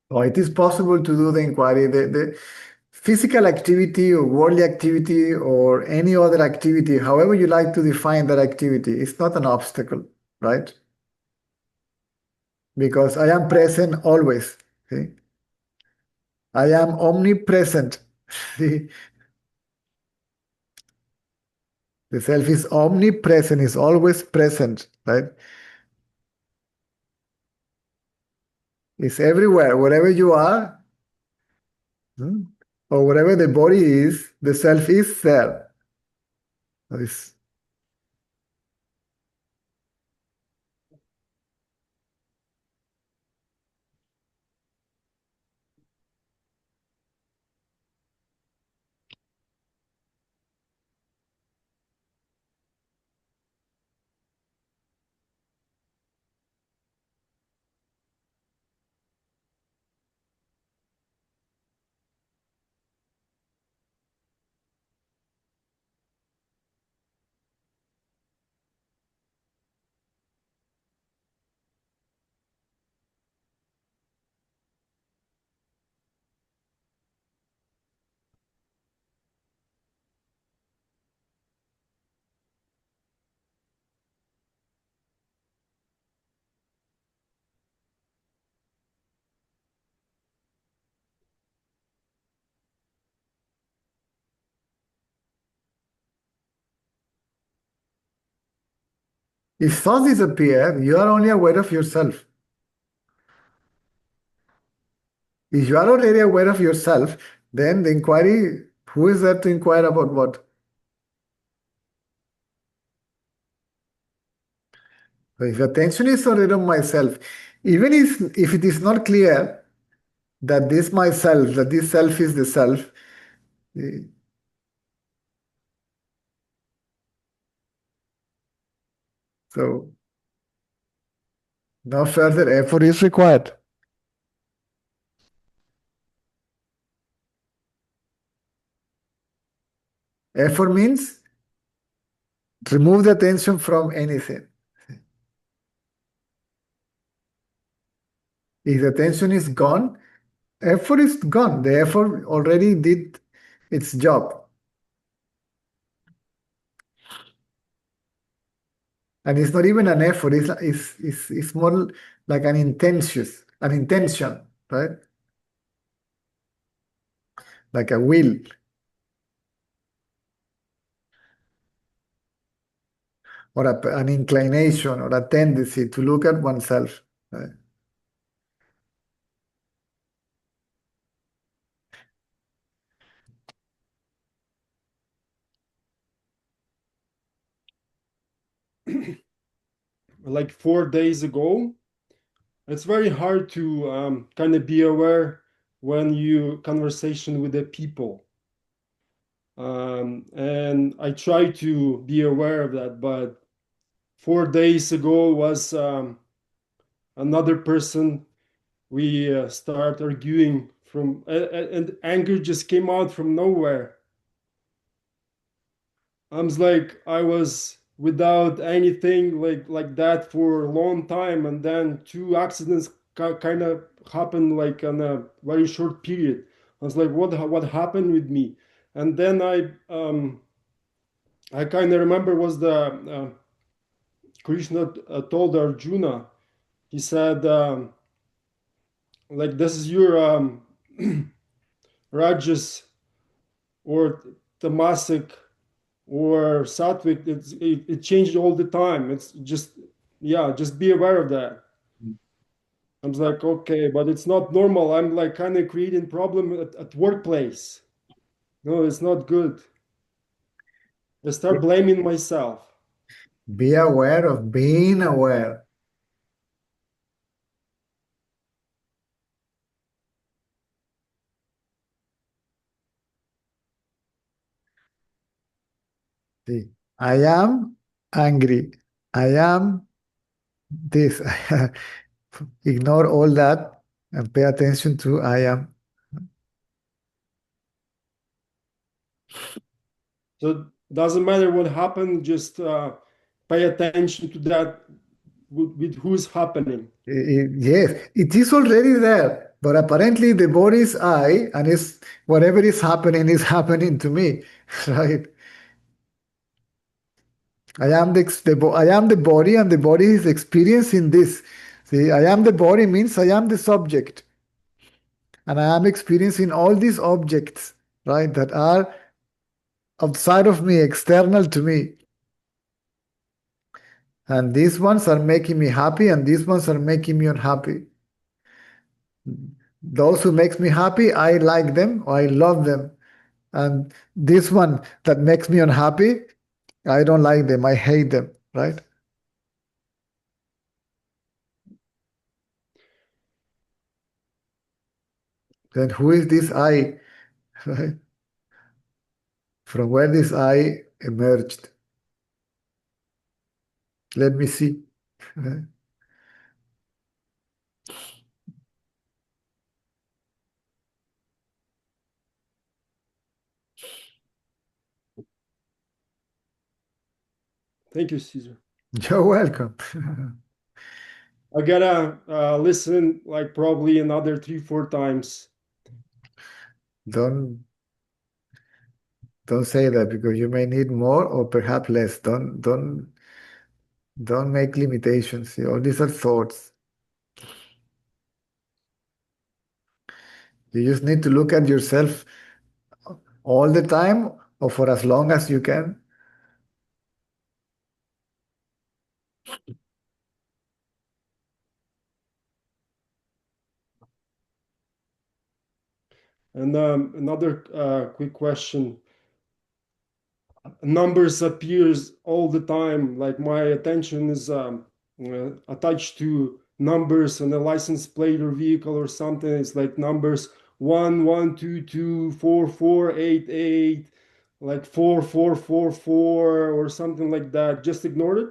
S2: So it is possible to do the inquiry. The physical activity or worldly activity or any other activity, however you like to define that activity, it's not an obstacle, right? Because I am present always. See? I am omnipresent. See? The self is omnipresent, is always present, right? It's everywhere, wherever you are, or wherever the body is, the self is there. It's, if thoughts disappear, you are only aware of yourself. If you are already aware of yourself, then the inquiry, who is there to inquire about what? So if attention is already on myself, even if it is not clear that this myself, that this self is the self, eh, so no further effort is required. Effort means remove the attention from anything. If the attention is gone, effort is gone. The effort already did its job. And it's not even an effort, it's more like an intention, right? Like a will. Or an inclination or a tendency to look at oneself. Right?
S4: Like 4 days ago, it's very hard to kind of be aware when you conversation with the people. And I try to be aware of that, but 4 days ago was another person. We start arguing and anger just came out from nowhere. I was without anything like that for a long time, and then two accidents kind of happened like in a very short period. I was like, what happened with me? And then I kind of remember was the Krishna told Arjuna. He said like this is your rajas or tamasic or sattvic. It changed all the time. It's just just be aware of that. I was like, okay, but it's not normal. I'm like kind of creating problem at workplace. No, it's not good. I start blaming myself.
S2: Be aware of being aware. See, I am angry. I am this. Ignore all that and pay attention to I am.
S4: So doesn't matter what happened, just pay attention to that with who's happening.
S2: Yes, it is already there, but apparently the body is I, and it's whatever is happening to me, right? I am I am the body, and the body is experiencing this. See, I am the body means I am the subject, and I am experiencing all these objects, right, that are outside of me, external to me. And these ones are making me happy, and these ones are making me unhappy. Those who makes me happy, I like them or I love them. And this one that makes me unhappy, I don't like them, I hate them, right? Then who is this I? Right? From where this I emerged? Let me see. Right?
S4: Thank you, Caesar.
S2: You're welcome.
S4: I gotta listen like probably another 3-4 times.
S2: Don't say that, because you may need more or perhaps less. Don't make limitations. See, all these are thoughts. You just need to look at yourself all the time or for as long as you can.
S4: And another quick question. Numbers appears all the time. Like my attention is attached to numbers on a license plate or vehicle or something. It's like numbers 1 1 2 2 4 4 8 8, like 4 4 4 4 or something like that. Just ignore it.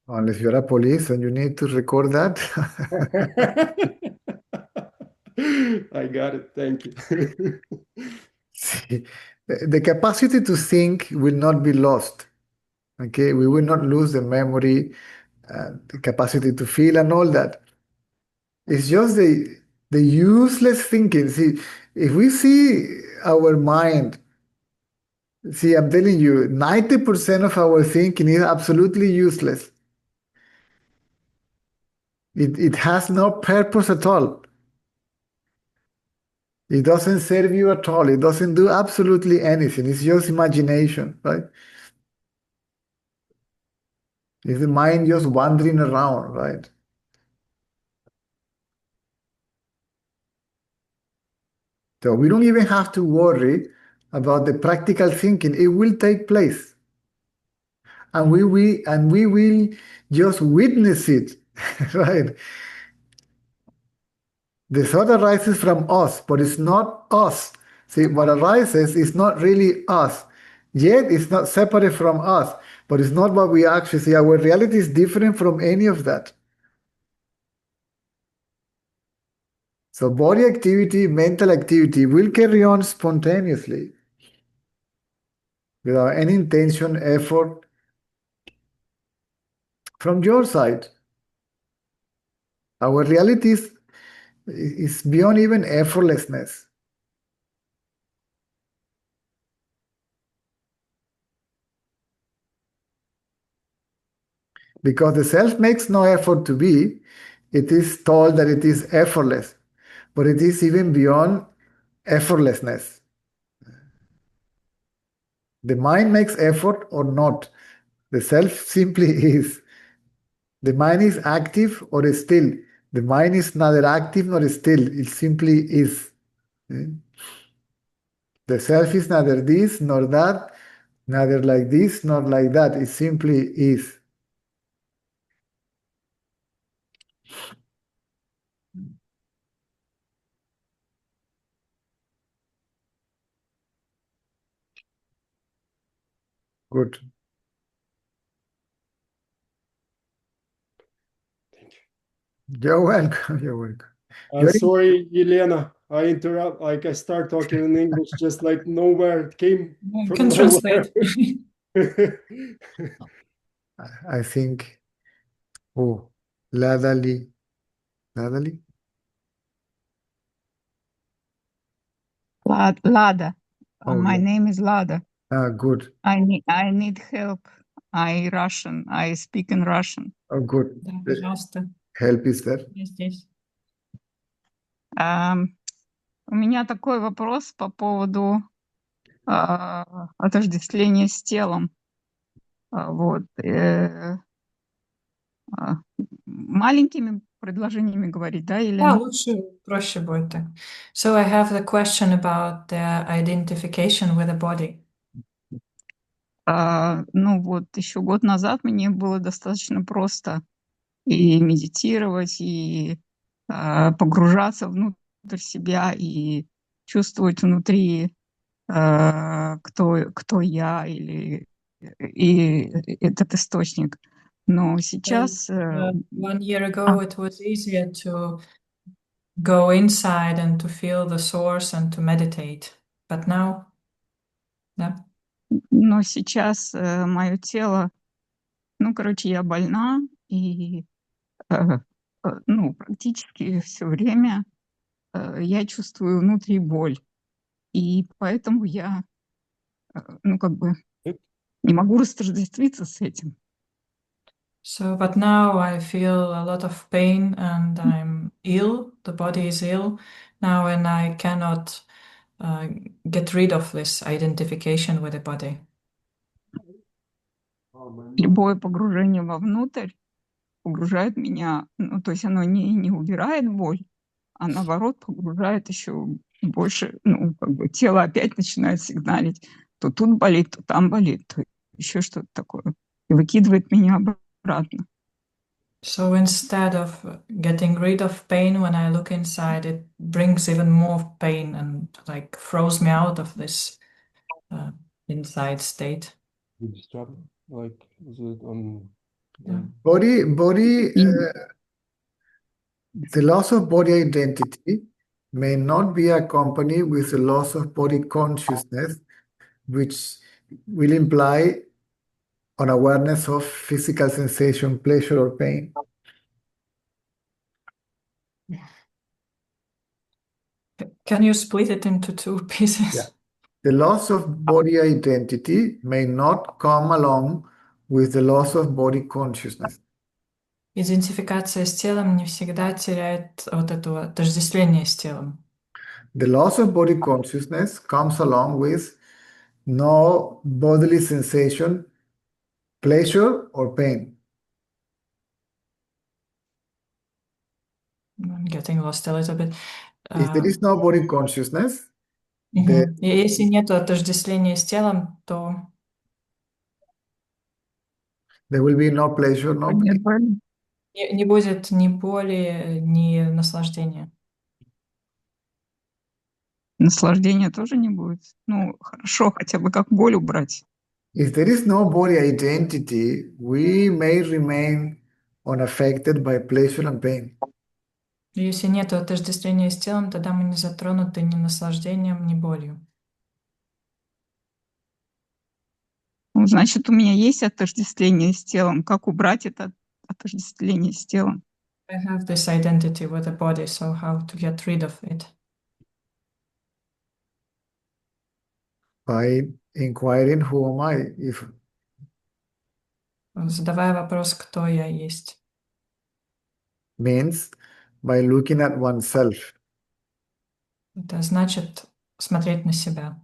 S2: Unless you're a police and you need to record that.
S4: I got it. Thank you.
S2: See, the capacity to think will not be lost. Okay, we will not lose the memory, the capacity to feel, and all that. It's just the useless thinking. See, if we see our mind See, I'm telling you, 90% of our thinking is absolutely useless. It has no purpose at all. It doesn't serve you at all. It doesn't do absolutely anything. It's just imagination, right? It's the mind just wandering around, right? So we don't even have to worry about the practical thinking. It will take place. And we will just witness it, right? The thought arises from us, but it's not us. See, what arises is not really us. Yet it's not separate from us, but it's not what we actually see. Our reality is different from any of that. So body activity, mental activity will carry on spontaneously without any intention, effort from your side. Our reality is beyond even effortlessness. Because the self makes no effort to be, it is told that it is effortless, but it is even beyond effortlessness. The mind makes effort or not. The self simply is. The mind is active or still. The mind is neither active nor still. It simply is. The self is neither this nor that, neither like this nor like that. It simply is. Good. You're welcome. You're welcome.
S4: Sorry, Elena, I interrupt. Like I start talking in English, just like nowhere it came
S3: You
S4: from
S3: can
S4: nowhere.
S3: translate.
S2: I think. Oh, Ladali. Ladali?
S5: Lada.
S2: Oh,
S5: My
S2: yeah.
S5: name is Lada.
S2: Good.
S5: I need help. I Russian. I speak in Russian.
S2: Oh, good.
S3: Да, пожалуйста,
S2: Help is there.
S3: я здесь.
S5: У меня такой вопрос по поводу отождествления с телом. Вот. Маленькими предложениями говорить, да? Или...
S3: Да, лучше, проще будет так. So I have the question about the identification with the body.
S5: Ну вот, еще год назад мне было достаточно просто и медитировать, и погружаться внутрь себя, и чувствовать внутри, кто я, или и этот источник. Но сейчас...
S3: 1 year ago, it was easier to go inside and to feel the source and to meditate. But now, да.
S5: Но сейчас мое тело, ну, короче, я больна, и ну, практически все время я чувствую внутри боль. И поэтому я, ну, как бы не могу растождествиться с этим.
S3: So, but now I feel a lot of pain and I'm ill. The body is ill now, and I cannot get rid of this identification with the body.
S5: Любое погружение вовнутрь погружает меня, ну, то есть оно не убирает боль, а наоборот погружает еще больше, ну, как бы тело опять начинает сигналить, то тут болит, то там болит, то еще что-то такое, и выкидывает меня обратно.
S3: So instead of getting rid of pain, when I look inside, it brings even more pain and like throws me out of this inside state.
S4: Like, is it on?
S2: Body, the loss of body identity may not be accompanied with the loss of body consciousness, which will imply an awareness of physical sensation, pleasure, or pain.
S3: Can you split it into two pieces?
S2: Yeah. The loss of body identity may not come along with the loss of body consciousness.
S3: Идентификация с телом не всегда теряет вот это отождествление с телом.
S2: The loss of body consciousness comes along with no bodily sensation, pleasure or pain.
S3: I'm getting lost a little bit.
S2: If there is no body consciousness, the,
S3: И если нет отождествления с телом, то
S2: there will be no pleasure, no
S5: Нет
S2: pain.
S5: боли.
S3: не будет ни боли, ни наслаждения.
S5: Наслаждения тоже не будет. Ну, хорошо, хотя бы как боль убрать.
S2: If there is no body identity, we may remain unaffected by pleasure and pain.
S3: Если нет отождествления с телом, тогда мы не затронуты ни наслаждением, ни болью.
S5: Ну, значит, у меня есть отождествление с телом. Как убрать это отождествление с телом?
S3: I have this identity with the body, so how to get rid of it?
S2: By inquiring who am I, if
S3: Задавая вопрос, кто я есть.
S2: means by looking at oneself.
S3: Это значит смотреть на себя.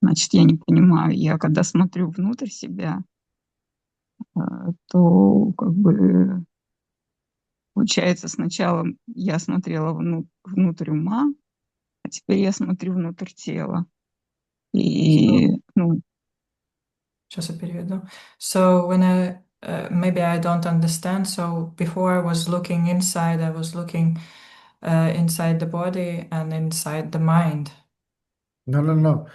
S5: Значит, я не понимаю. Я когда смотрю внутрь себя, то как бы получается сначала я смотрела внутрь ума, а теперь я смотрю внутрь тела. И, ну,
S3: Сейчас я переведу. So when maybe I don't understand. So before I was looking inside, I was looking inside the body and inside the mind.
S2: No.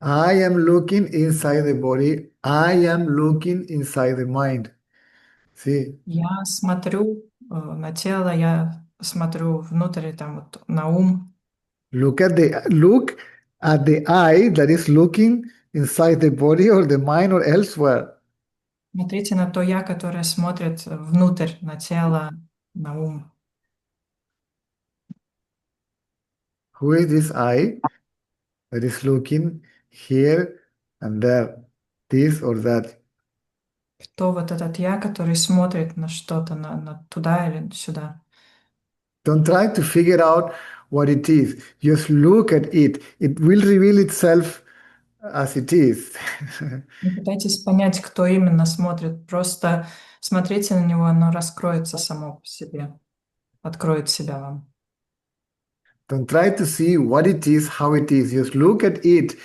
S2: I am looking inside the body. I am looking inside the mind. See,
S3: Я смотрю на тело, я смотрю внутрь, там вот на ум.
S2: look at the eye that is looking inside the body or the mind or elsewhere.
S3: Смотрите на то я, которое смотрит внутрь, на тело, на ум.
S2: Who is this I that is looking here and there, this or that?
S3: Кто вот этот я, который смотрит на что-то, на туда или сюда?
S2: Don't try to figure out what it is. Just look at it. It will reveal itself as it is.
S3: Не пытайтесь понять, кто именно смотрит. Просто смотрите на него, оно раскроется само по себе. Откроет себя вам.
S2: Don't try to see what it is, how it is. Just look at it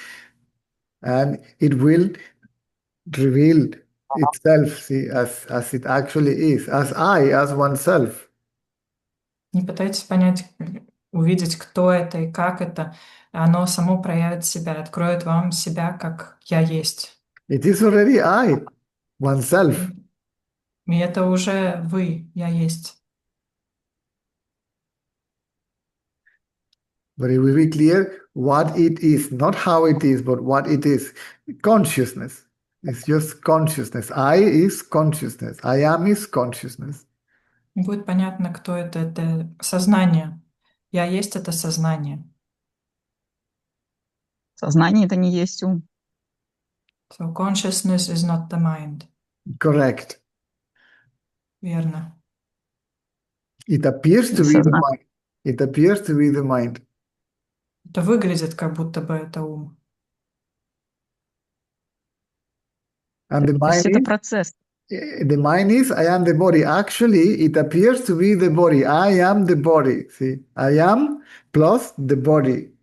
S2: and it will reveal itself, see, as it actually is, as oneself.
S3: Не пытайтесь понять, увидеть, кто это и как это. Оно само проявит себя, откроет вам себя, как я есть.
S2: It is already I, oneself.
S3: И это уже вы, я есть.
S2: But it will be clear what it is, not how it is, but what it is. Consciousness. It's just consciousness. I is consciousness. I am is consciousness.
S3: Будет понятно, кто это. Это сознание. Я есть это сознание.
S5: сознание это не есть ум.
S3: So consciousness is not the mind.
S2: Correct.
S3: Верно.
S2: It appears to be the mind. It appears to be the mind.
S3: Это выглядит, как будто бы это ум.
S2: And the
S5: То
S2: mind
S5: есть это
S2: is,
S5: процесс.
S2: the mind is, I am the body. Actually, it appears to be the body. I am the body. See, I am plus the body.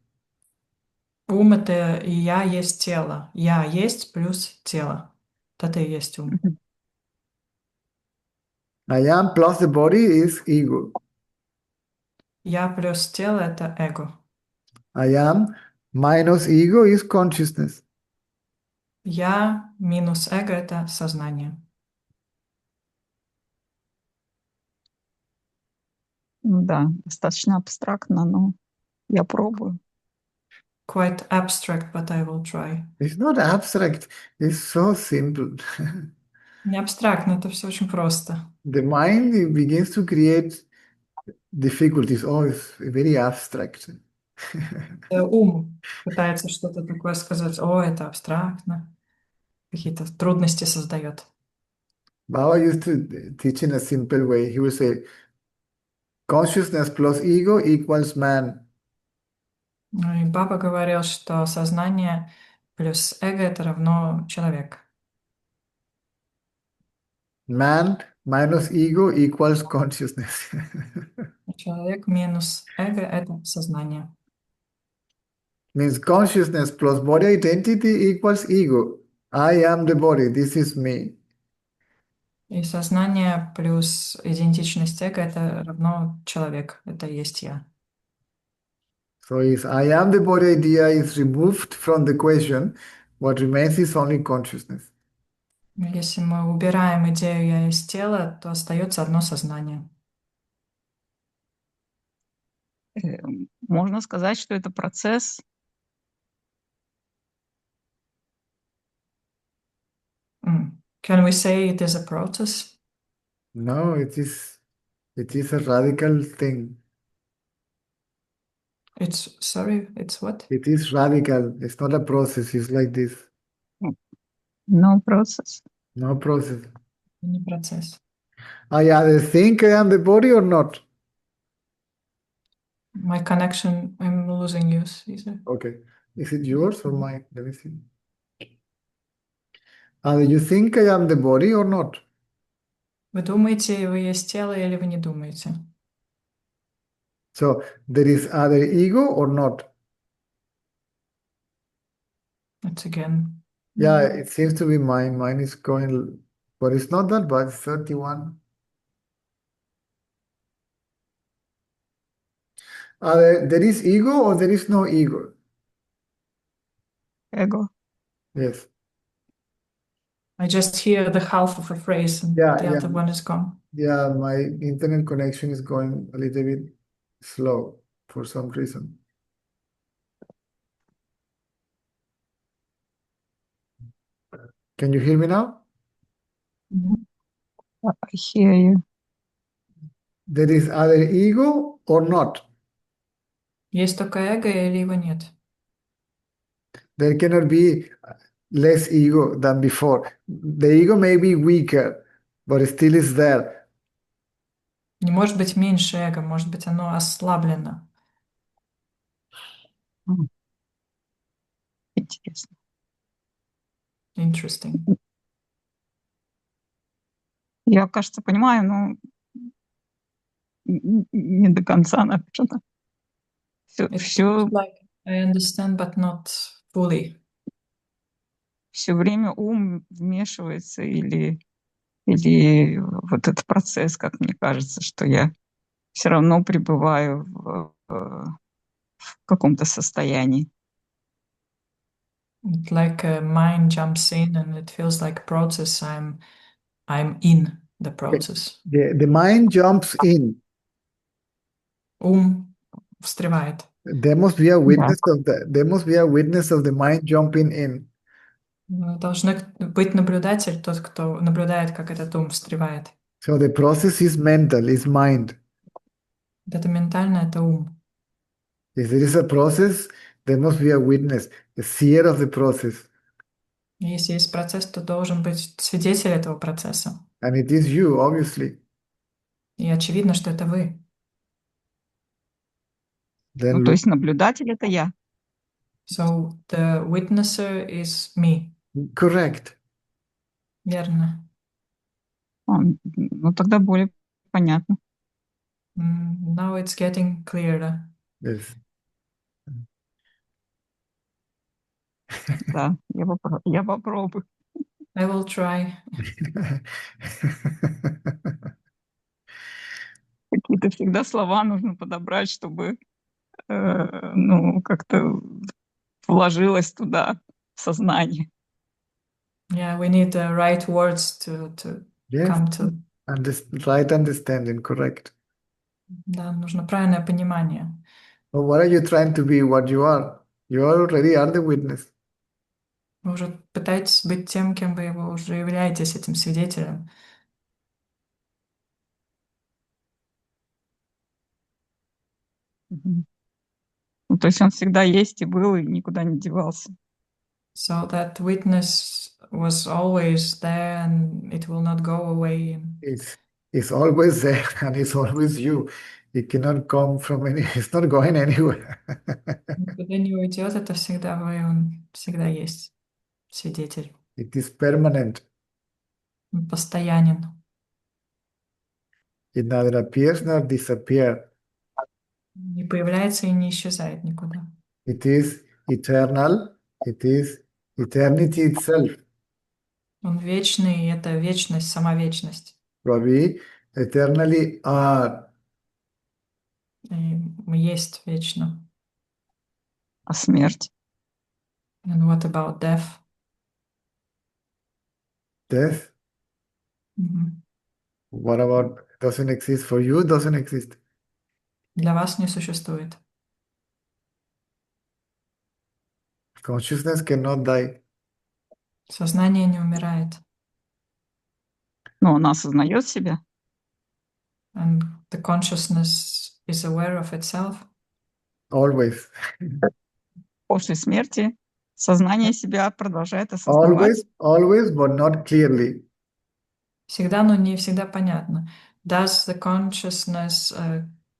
S3: Ум — это и я есть тело. Я есть плюс тело. Это и есть ум.
S2: I am plus the body is ego.
S3: Я плюс тело — это эго.
S2: I am minus ego is consciousness.
S3: Я минус эго — это сознание.
S5: Да, достаточно абстрактно, но я пробую.
S3: Quite abstract, but I will try.
S2: It's not abstract. It's so simple.
S3: Не абстрактно, это все очень просто.
S2: The mind begins to create difficulties. Oh, it's very abstract.
S3: Ум пытается что-то такое сказать, о, это абстрактно, какие-то трудности создает.
S2: Baba used to teach in a simple way. He would say, consciousness plus ego equals man.
S3: Ну и папа говорил, что сознание плюс эго — это равно человек.
S2: Man minus ego equals consciousness.
S3: Человек минус эго — это сознание.
S2: Means consciousness plus body identity equals ego. I am the body. This is me.
S3: И сознание плюс идентичность эго — это равно человек, это и есть я.
S2: So if I am the body idea is removed from the equation, what remains is only consciousness.
S3: Если мы убираем идею «я из тела», то остается одно сознание.
S5: Можно сказать, что это процесс.
S3: Can we say it is a process?
S2: No, it is a radical thing.
S3: It's what?
S2: It is radical. It's not a process. It's like this.
S5: No process.
S2: No process.
S3: Не процесс.
S2: I either think I am the body or not.
S3: My connection, I'm losing you, Caesar.
S2: Okay. Is it yours or mine? Let me see. Either you think I am the body or not.
S3: Вы думаете, вы есть тело, или вы не думаете?
S2: So there is either ego or not.
S3: It's again.
S2: Yeah, it seems to be mine. Mine is going, but it's not that bad. It's 31. There is ego or there is no ego?
S5: Эго.
S2: Yes.
S3: I just hear the half of a phrase and
S2: Yeah,
S3: the
S2: yeah.
S3: other one is gone.
S2: Yeah, my internet connection is going a little bit slow for some reason. Can you hear me now?
S5: I hear you.
S2: There is either ego or not.
S3: Есть только эго или его нет?
S2: There cannot be less ego than before. The ego may be weaker, but it still is there.
S3: Не может быть меньше эго, может быть оно ослаблено.
S5: Интересно.
S3: Interesting.
S5: Я, кажется, понимаю, но не до конца, наверное.
S3: It
S5: Все
S3: seems like I understand, but not fully.
S5: время ум вмешивается или вот этот процесс, как мне кажется, что я все равно пребываю в каком-то состоянии.
S3: Like a mind jumps in and it feels like a process. I'm in the process.
S2: The mind jumps in.
S3: Ум встревает.
S2: There must be a witness of that. There must be a witness of the mind jumping in.
S3: Должны быть наблюдатель, тот, кто наблюдает, как этот ум встревает.
S2: So the process is mental, is mind.
S3: Это ментально, это ум.
S2: If there is a process, there must be a witness, a seer of the process.
S3: Если есть процесс, то должен быть свидетель этого процесса.
S2: And it is you, obviously.
S3: И очевидно, что это вы.
S2: Then
S5: То есть наблюдатель — это я.
S3: So the witnesser is me.
S2: correct.
S3: Верно.
S5: Ну, тогда более понятно.
S3: Now it's getting clearer.
S2: Yes.
S5: Да, я попробую.
S3: I will try.
S5: Какие-то всегда слова нужно подобрать, чтобы ну, как-то вложилось туда в сознание.
S3: Yeah, we need the right words to
S2: Yes.
S3: come to.
S2: Right understanding, correct.
S3: Да, нужно правильное понимание.
S2: But what are you trying to be? What you are? You already are the witness.
S3: Вы уже пытаетесь быть тем, кем вы его уже являетесь, этим свидетелем.
S5: Мгм. Ну, то есть он всегда есть и был, и никуда не девался.
S3: So that witness was always there and it will not go away.
S2: It's always there and it's always you. It cannot come from any, it's not going anywhere.
S3: Никуда не уйдет, это всегда вы, он всегда есть свидетель.
S2: It is permanent.
S3: Он постоянен.
S2: It neither appears nor disappears.
S3: Не появляется и не исчезает никуда.
S2: It is eternal. It is eternity itself.
S3: Он вечный, и это вечность, сама вечность.
S2: We eternally are.
S3: И мы есть вечно.
S5: А смерть?
S3: And what about death?
S2: Death.
S3: Мгм.
S2: What about doesn't exist for you? Doesn't exist.
S3: Для вас не существует.
S2: Consciousness cannot die.
S3: Сознание не умирает.
S5: Ну, он осознает себя.
S3: And the consciousness is aware of itself.
S2: Always.
S5: После смерти сознание себя продолжает осознавать.
S2: Always, but not clearly.
S3: Всегда, но не всегда понятно. Does the consciousness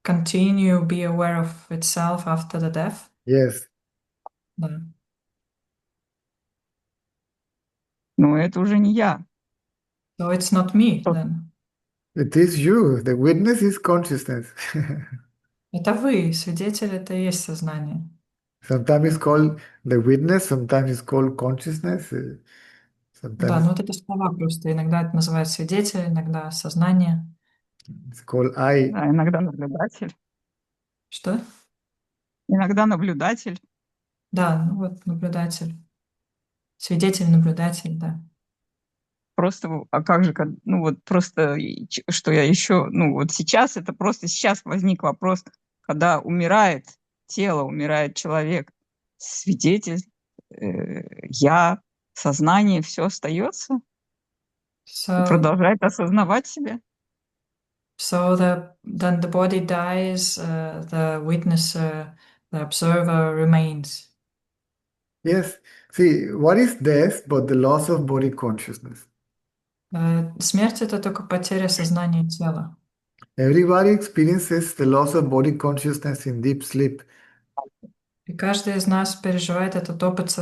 S3: continue be aware of itself after the death?
S2: Yes.
S3: Да.
S5: Но это уже не я.
S3: So it's not me
S5: Что?
S3: then.
S2: It is you. The witness is consciousness.
S3: Это вы, свидетель, это и есть сознание.
S2: Sometimes it's called the witness, sometimes it's called consciousness.
S3: Да,
S2: Sometimes
S3: ну вот это слова просто. Иногда это называют свидетель, иногда сознание.
S2: it's called I.
S5: Да, иногда наблюдатель.
S3: Что?
S5: Иногда наблюдатель.
S3: Да, ну вот наблюдатель. Свидетель, наблюдатель, да.
S5: Просто, а как же, ну вот просто, что я еще, ну вот сейчас, это просто сейчас возник вопрос, когда умирает тело, умирает человек, свидетель, я, сознание, все остается и
S3: So,
S5: продолжает осознавать себя.
S3: so then the body dies, the witnesser, the observer remains.
S2: Yes. See, what is death but the loss of body consciousness?
S3: Смерть — это только потеря сознания тела.
S2: Everybody experiences the loss of body consciousness in deep sleep.
S3: И каждый из нас переживает этот опыт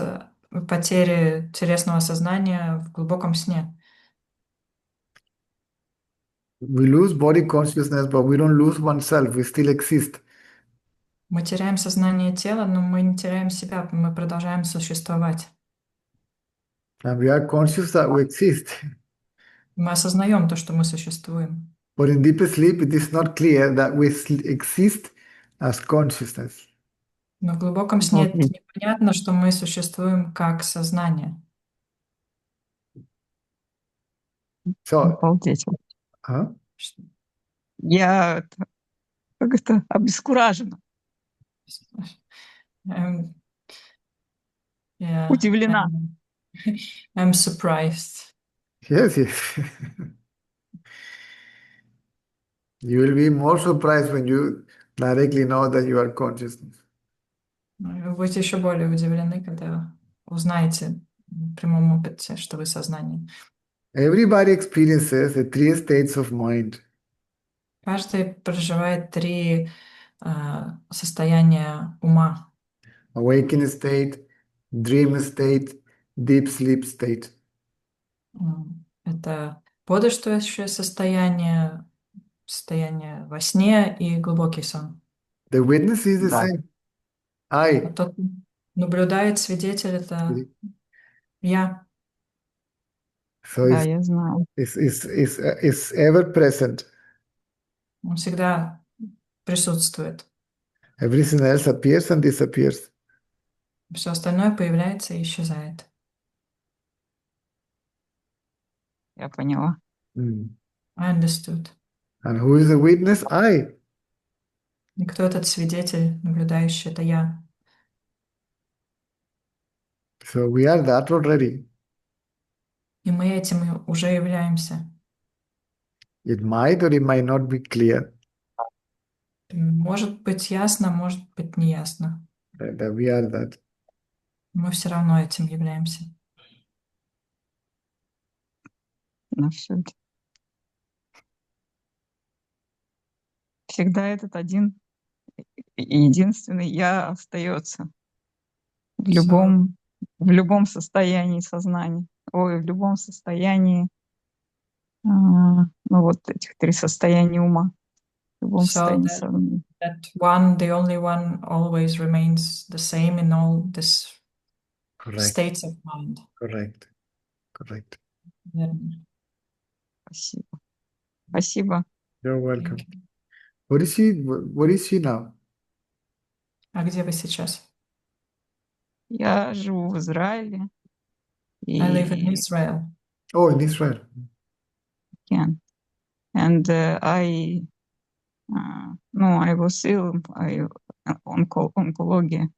S3: потери телесного сознания в глубоком сне.
S2: We lose body consciousness, but we don't lose oneself. We still exist.
S3: Мы теряем сознание тела, но мы не теряем себя, мы продолжаем существовать.
S2: And we are conscious that we exist.
S3: Мы осознаем то, что мы существуем.
S2: But in deep sleep, it is not clear that we exist as consciousness.
S3: Но в глубоком сне это непонятно, что мы существуем как сознание.
S2: So,
S5: Обалдеть.
S2: huh?
S5: Я как это обескуражена,
S3: Yeah,
S5: удивлена.
S3: I'm surprised.
S2: Yes, yes. You will be more surprised when you directly know that you are consciousness.
S3: Вы будете еще более удивлены, когда узнаете в прямом опыте, что вы сознание.
S2: Everybody experiences the three states of mind.
S3: Каждый проживает три состояния ума.
S2: Awakened state, dream state, deep sleep state.
S3: Это бодрствующее состояние, состояние во сне и глубокий сон.
S2: The witness is the
S5: Да.
S2: same.
S3: А
S2: I.
S3: тот наблюдает, свидетель — это я.
S2: So
S5: Да, я знаю.
S2: it's ever present.
S3: Он всегда присутствует.
S2: Everything else appears and disappears.
S3: Все остальное появляется и исчезает.
S5: Я поняла.
S3: I understood.
S2: And who is the witness? I.
S3: И кто этот свидетель, наблюдающий? Это я.
S2: So we are that already.
S3: И мы этим и уже являемся.
S2: It might or it might not be clear
S3: Может быть ясно, может быть неясно.
S2: that we are that.
S3: Мы все равно этим являемся.
S5: На все это. Всегда этот один и единственный я остается в любом состоянии сознания. Ой, в любом состоянии, ну вот этих 3 состояния ума. В любом
S3: So
S5: состоянии сознания.
S3: that one, the only one, always remains the same in all these
S2: Correct,
S3: states of mind.
S2: correct, correct.
S3: Верно.
S5: Спасибо. Спасибо.
S2: You're welcome.
S3: Thank you.
S2: What is he now?
S3: А где вы сейчас?
S5: Я живу в Израиле.
S3: I live in
S5: И
S3: Israel.
S2: Oh, in Israel.
S5: can. And I was ill. Онкология.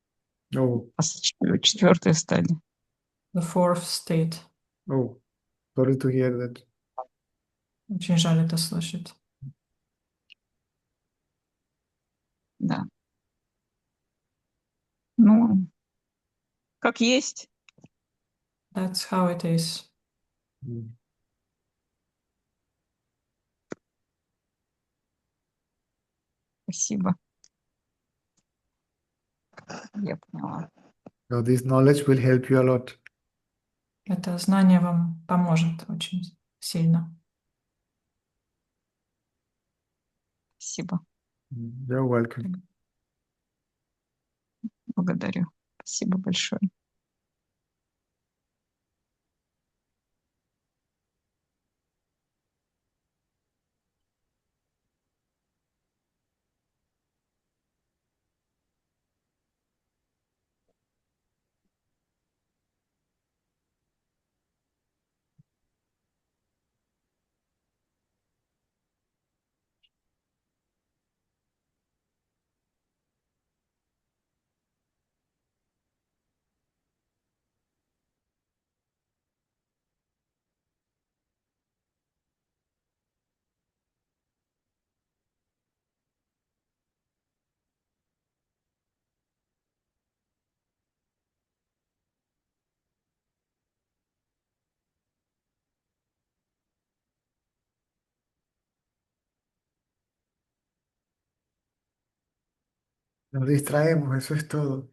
S2: Oh,
S5: 4-я стадия.
S3: The fourth state.
S2: oh, sorry to hear that.
S3: Очень жаль это слышать.
S5: Да. Ну, как есть.
S3: That's how it is.
S2: Mm.
S5: Спасибо. Я поняла.
S2: Now, this knowledge will help you a lot.
S3: Это знание вам поможет очень сильно.
S5: Спасибо.
S2: You're welcome.
S5: Благодарю. Спасибо большое.
S2: Nos distraemos, eso es todo.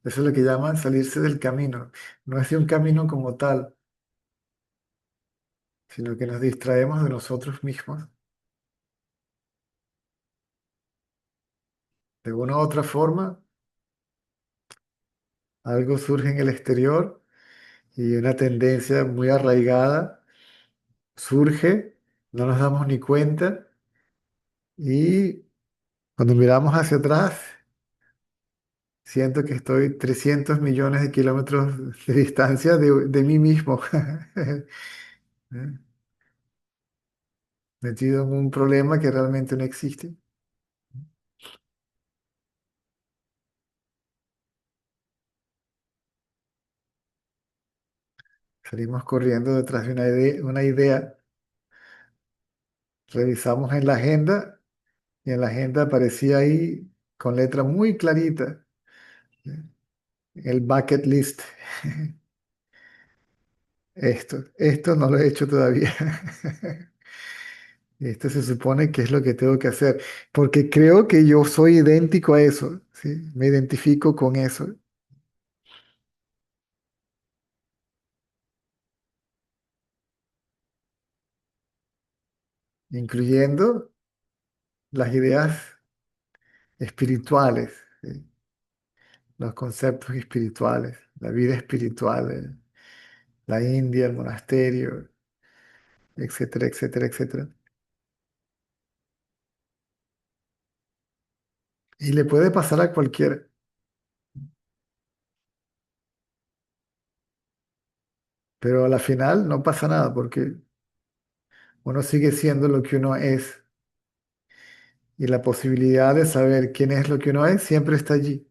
S2: Eso es lo que llaman salirse del camino. No es de un camino como tal, sino que nos distraemos de nosotros mismos. De una u otra forma, algo surge en el exterior y una tendencia muy arraigada surge, no nos damos ni cuenta y cuando miramos hacia atrás, siento que estoy 300 millones de kilómetros de distancia de mí mismo. Metido en un problema que realmente no existe. Salimos corriendo detrás de una idea, revisamos en la agenda y en la agenda aparecía ahí con letra muy clarita el bucket list. Esto no lo he hecho todavía. Esto se supone que es lo que tengo que hacer, porque creo que yo soy idéntico a eso, ¿sí? Me identifico con eso, incluyendo las ideas espirituales, ¿sí? Los conceptos espirituales, la vida espiritual, la India, el monasterio, etcétera, etcétera, etcétera. Y le puede pasar a cualquiera, pero a la final no pasa nada porque uno sigue siendo lo que uno es y la posibilidad de saber quién es lo que uno es siempre está allí.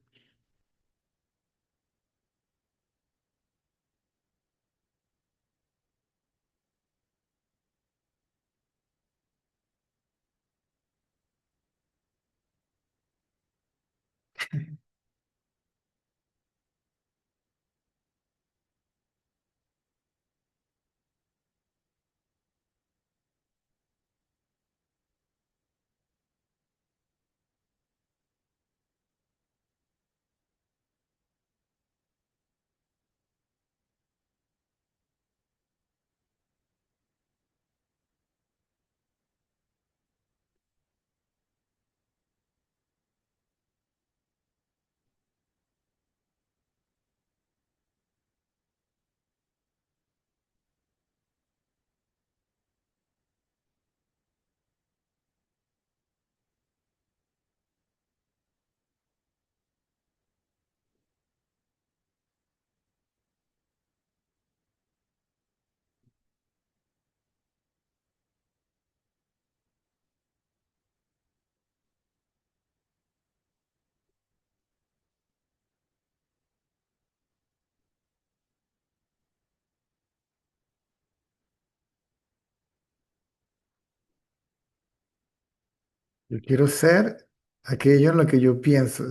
S2: Yo quiero ser aquello en lo que yo pienso.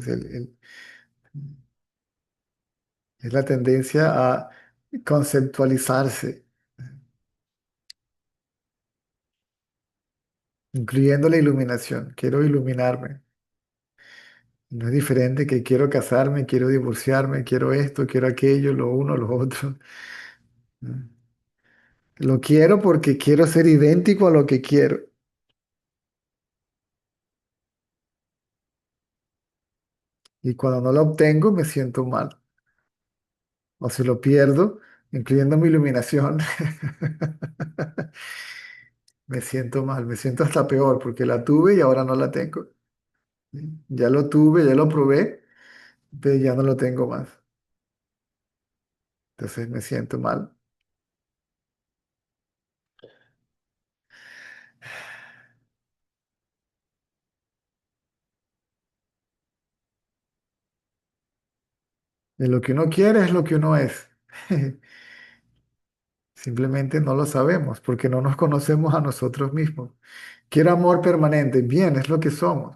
S2: Es la tendencia a conceptualizarse, incluyendo la iluminación. Quiero iluminarme. No es diferente que quiero casarme, quiero divorciarme, quiero esto, quiero aquello, lo uno, lo otro. Lo quiero porque quiero ser idéntico a lo que quiero. Y cuando no lo obtengo, me siento mal. O si lo pierdo, incluyendo mi iluminación, me siento mal, me siento hasta peor porque la tuve y ahora no la tengo. Ya lo tuve, ya lo probé, pero ya no lo tengo más. Entonces me siento mal. Y lo que uno quiere es lo que uno es. Simplemente no lo sabemos porque no nos conocemos a nosotros mismos. Quiero amor permanente, bien, es lo que somos.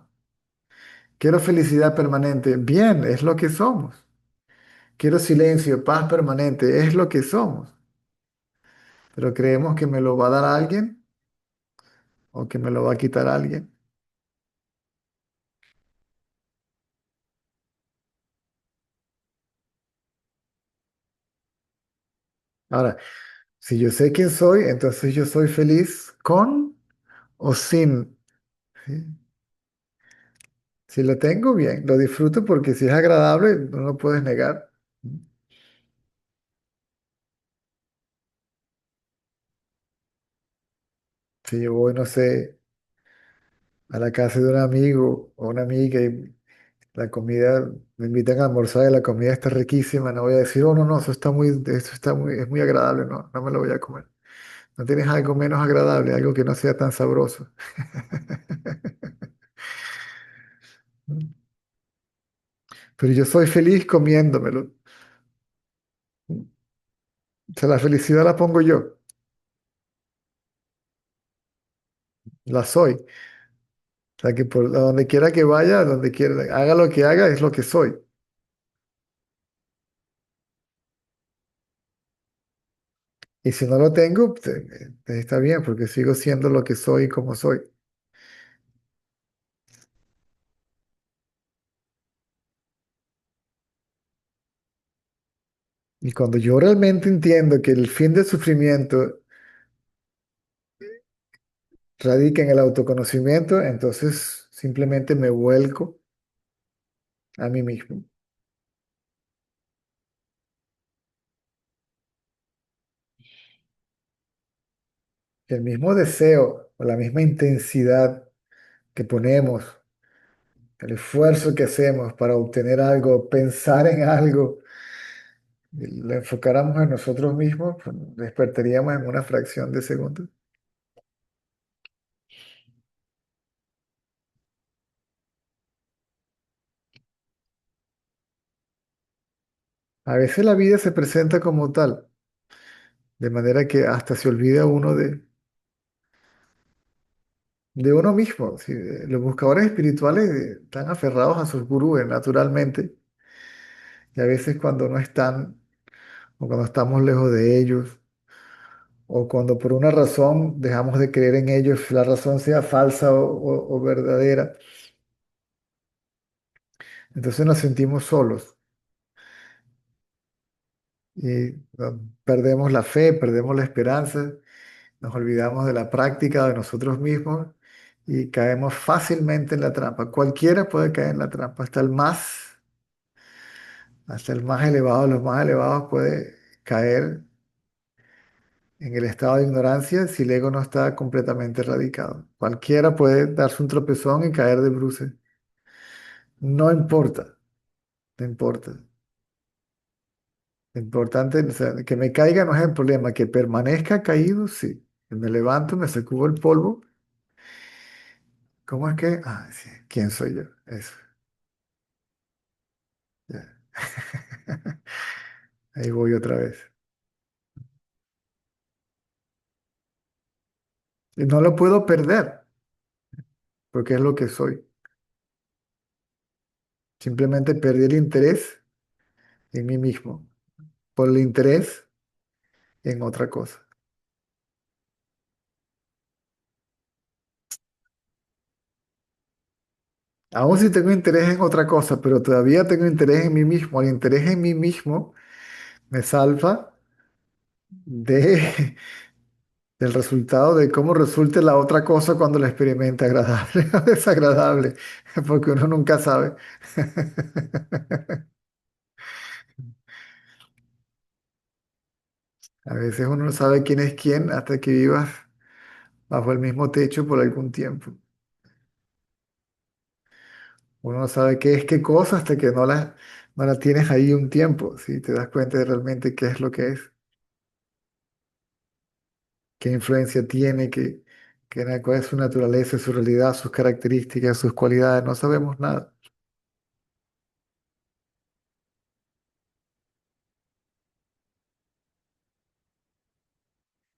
S2: Quiero felicidad permanente, bien, es lo que somos. Quiero silencio, paz permanente, es lo que somos. Pero creemos que me lo va a dar alguien o que me lo va a quitar alguien. Ahora, si yo sé quién soy, entonces yo soy feliz con o sin. ¿Sí? Si lo tengo, bien, lo disfruto porque si es agradable, no lo puedes negar. Si yo voy, no sé, a la casa de un amigo o una amiga y la comida, me invitan a almorzar y la comida está riquísima, no voy a decir, oh, no, no, eso está muy, es muy agradable, no, no me lo voy a comer. ¿No tienes algo menos agradable, algo que no sea tan sabroso? Pero yo soy feliz comiéndomelo. O sea, la felicidad la pongo yo, la soy. O sea, que por a donde quiera que vaya, donde quiera, haga lo que haga, es lo que soy. Y si no lo tengo, pues, está bien, porque sigo siendo lo que soy y como soy. Y cuando yo realmente entiendo que el fin del sufrimiento radica en el autoconocimiento, entonces simplemente me vuelco a mí mismo. El mismo deseo o la misma intensidad que ponemos, el esfuerzo que hacemos para obtener algo, pensar en algo, y lo enfocáramos en nosotros mismos, pues, despertaríamos en una fracción de segundo. A veces la vida se presenta como tal, de manera que hasta se olvida uno de uno mismo. ¿Sí? Los buscadores espirituales están aferrados a sus gurúes naturalmente, y a veces cuando no están, o cuando estamos lejos de ellos, o cuando por una razón dejamos de creer en ellos, la razón sea falsa o verdadera, entonces nos sentimos solos y perdemos la fe, perdemos la esperanza, nos olvidamos de la práctica de nosotros mismos y caemos fácilmente en la trampa. Cualquiera puede caer en la trampa, hasta el más elevado de los más elevados puede caer en el estado de ignorancia si el ego no está completamente erradicado. Cualquiera puede darse un tropezón y caer de bruces. No importa, no importa. Lo importante, o sea, que me caiga no es el problema, que permanezca caído, sí. Que me levanto, me sacudo el polvo. ¿Cómo es que? Ah, sí. ¿Quién soy yo? Eso. Ya. Ahí voy otra vez. Y no lo puedo perder, porque es lo que soy. Simplemente perdí el interés en mí mismo, por el interés en otra cosa. Aún si tengo interés en otra cosa, pero todavía tengo interés en mí mismo, el interés en mí mismo me salva de, del resultado de cómo resulte la otra cosa cuando la experimente agradable o desagradable, porque uno nunca sabe. A veces uno no sabe quién es quién hasta que vivas bajo el mismo techo por algún tiempo. Uno no sabe qué es qué cosa hasta que no la tienes ahí un tiempo, ¿sí? Te das cuenta de realmente qué es lo que es, qué influencia tiene, cuál es su naturaleza, su realidad, sus características, sus cualidades. No sabemos nada.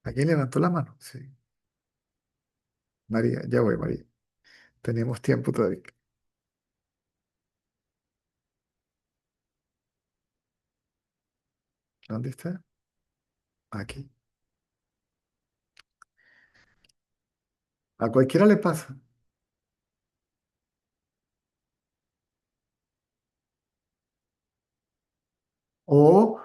S2: ¿Alguien levantó la mano? Sí. María, ya voy, María. Tenemos tiempo todavía. ¿Dónde está? Aquí. A cualquiera le pasa. O,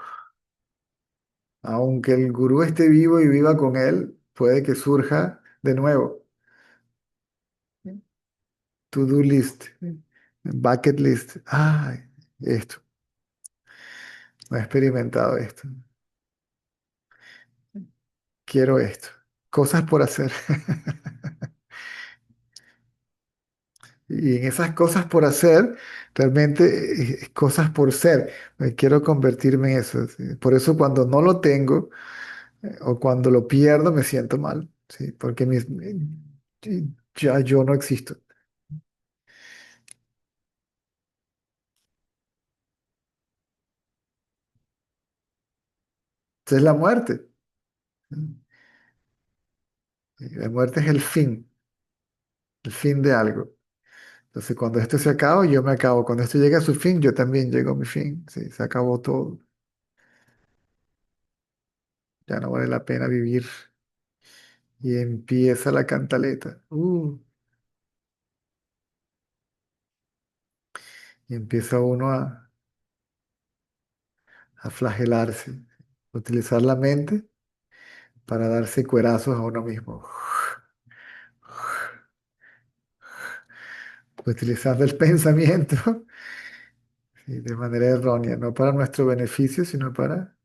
S2: aunque el gurú esté vivo y viva con él, puede que surja de nuevo. To-do list, bucket list. Ay, esto, no he experimentado esto. Quiero esto. Cosas por hacer. Y en esas cosas por hacer, realmente cosas por ser. Quiero convertirme en eso. ¿Sí? Por eso cuando no lo tengo o cuando lo pierdo me siento mal. ¿Sí? Porque ya yo no existo. Esa es la muerte. Y la muerte es el fin de algo. Entonces, cuando esto se acaba, yo me acabo. Cuando esto llega a su fin, yo también llego a mi fin. Sí, se acabó todo. Ya no vale la pena vivir. Y empieza la cantaleta. Y empieza uno a flagelarse. Utilizar la mente para darse cuerazos a uno mismo. Utilizando el pensamiento sí, de manera errónea, no para nuestro beneficio, sino para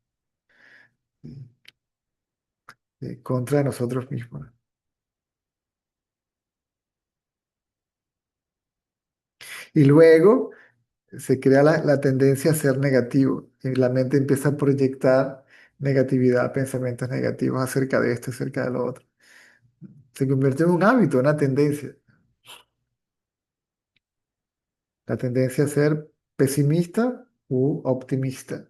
S2: contra de nosotros mismos. Y luego se crea la tendencia a ser negativo y la mente empieza a proyectar negatividad, pensamientos negativos acerca de esto, acerca de lo otro. Se convierte en un hábito, una tendencia. La tendencia a ser pesimista u optimista.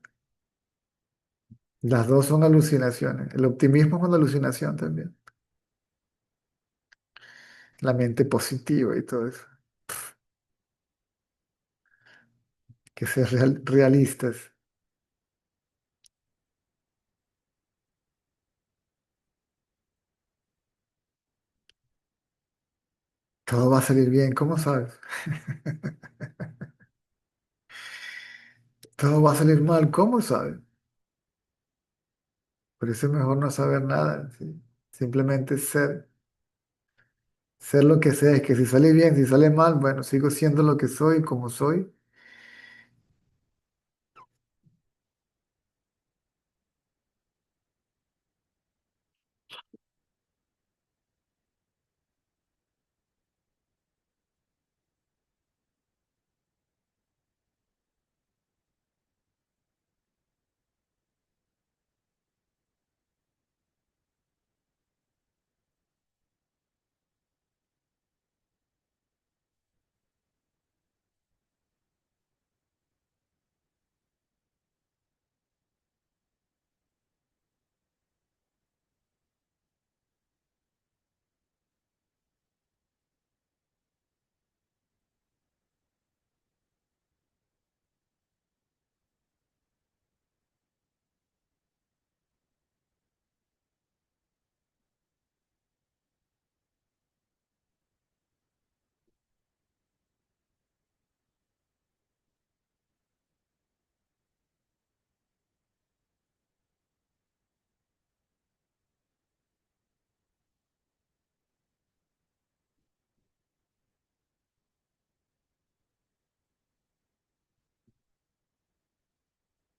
S2: Las dos son alucinaciones. El optimismo es una alucinación también. la mente positiva y todo eso. Que ser realistas. Todo va a salir bien, ¿cómo sabes? Todo va a salir mal, ¿cómo sabes? Por eso es mejor no saber nada, ¿sí? Simplemente ser. Ser lo que sea, es que si sale bien, si sale mal, bueno, sigo siendo lo que soy, como soy.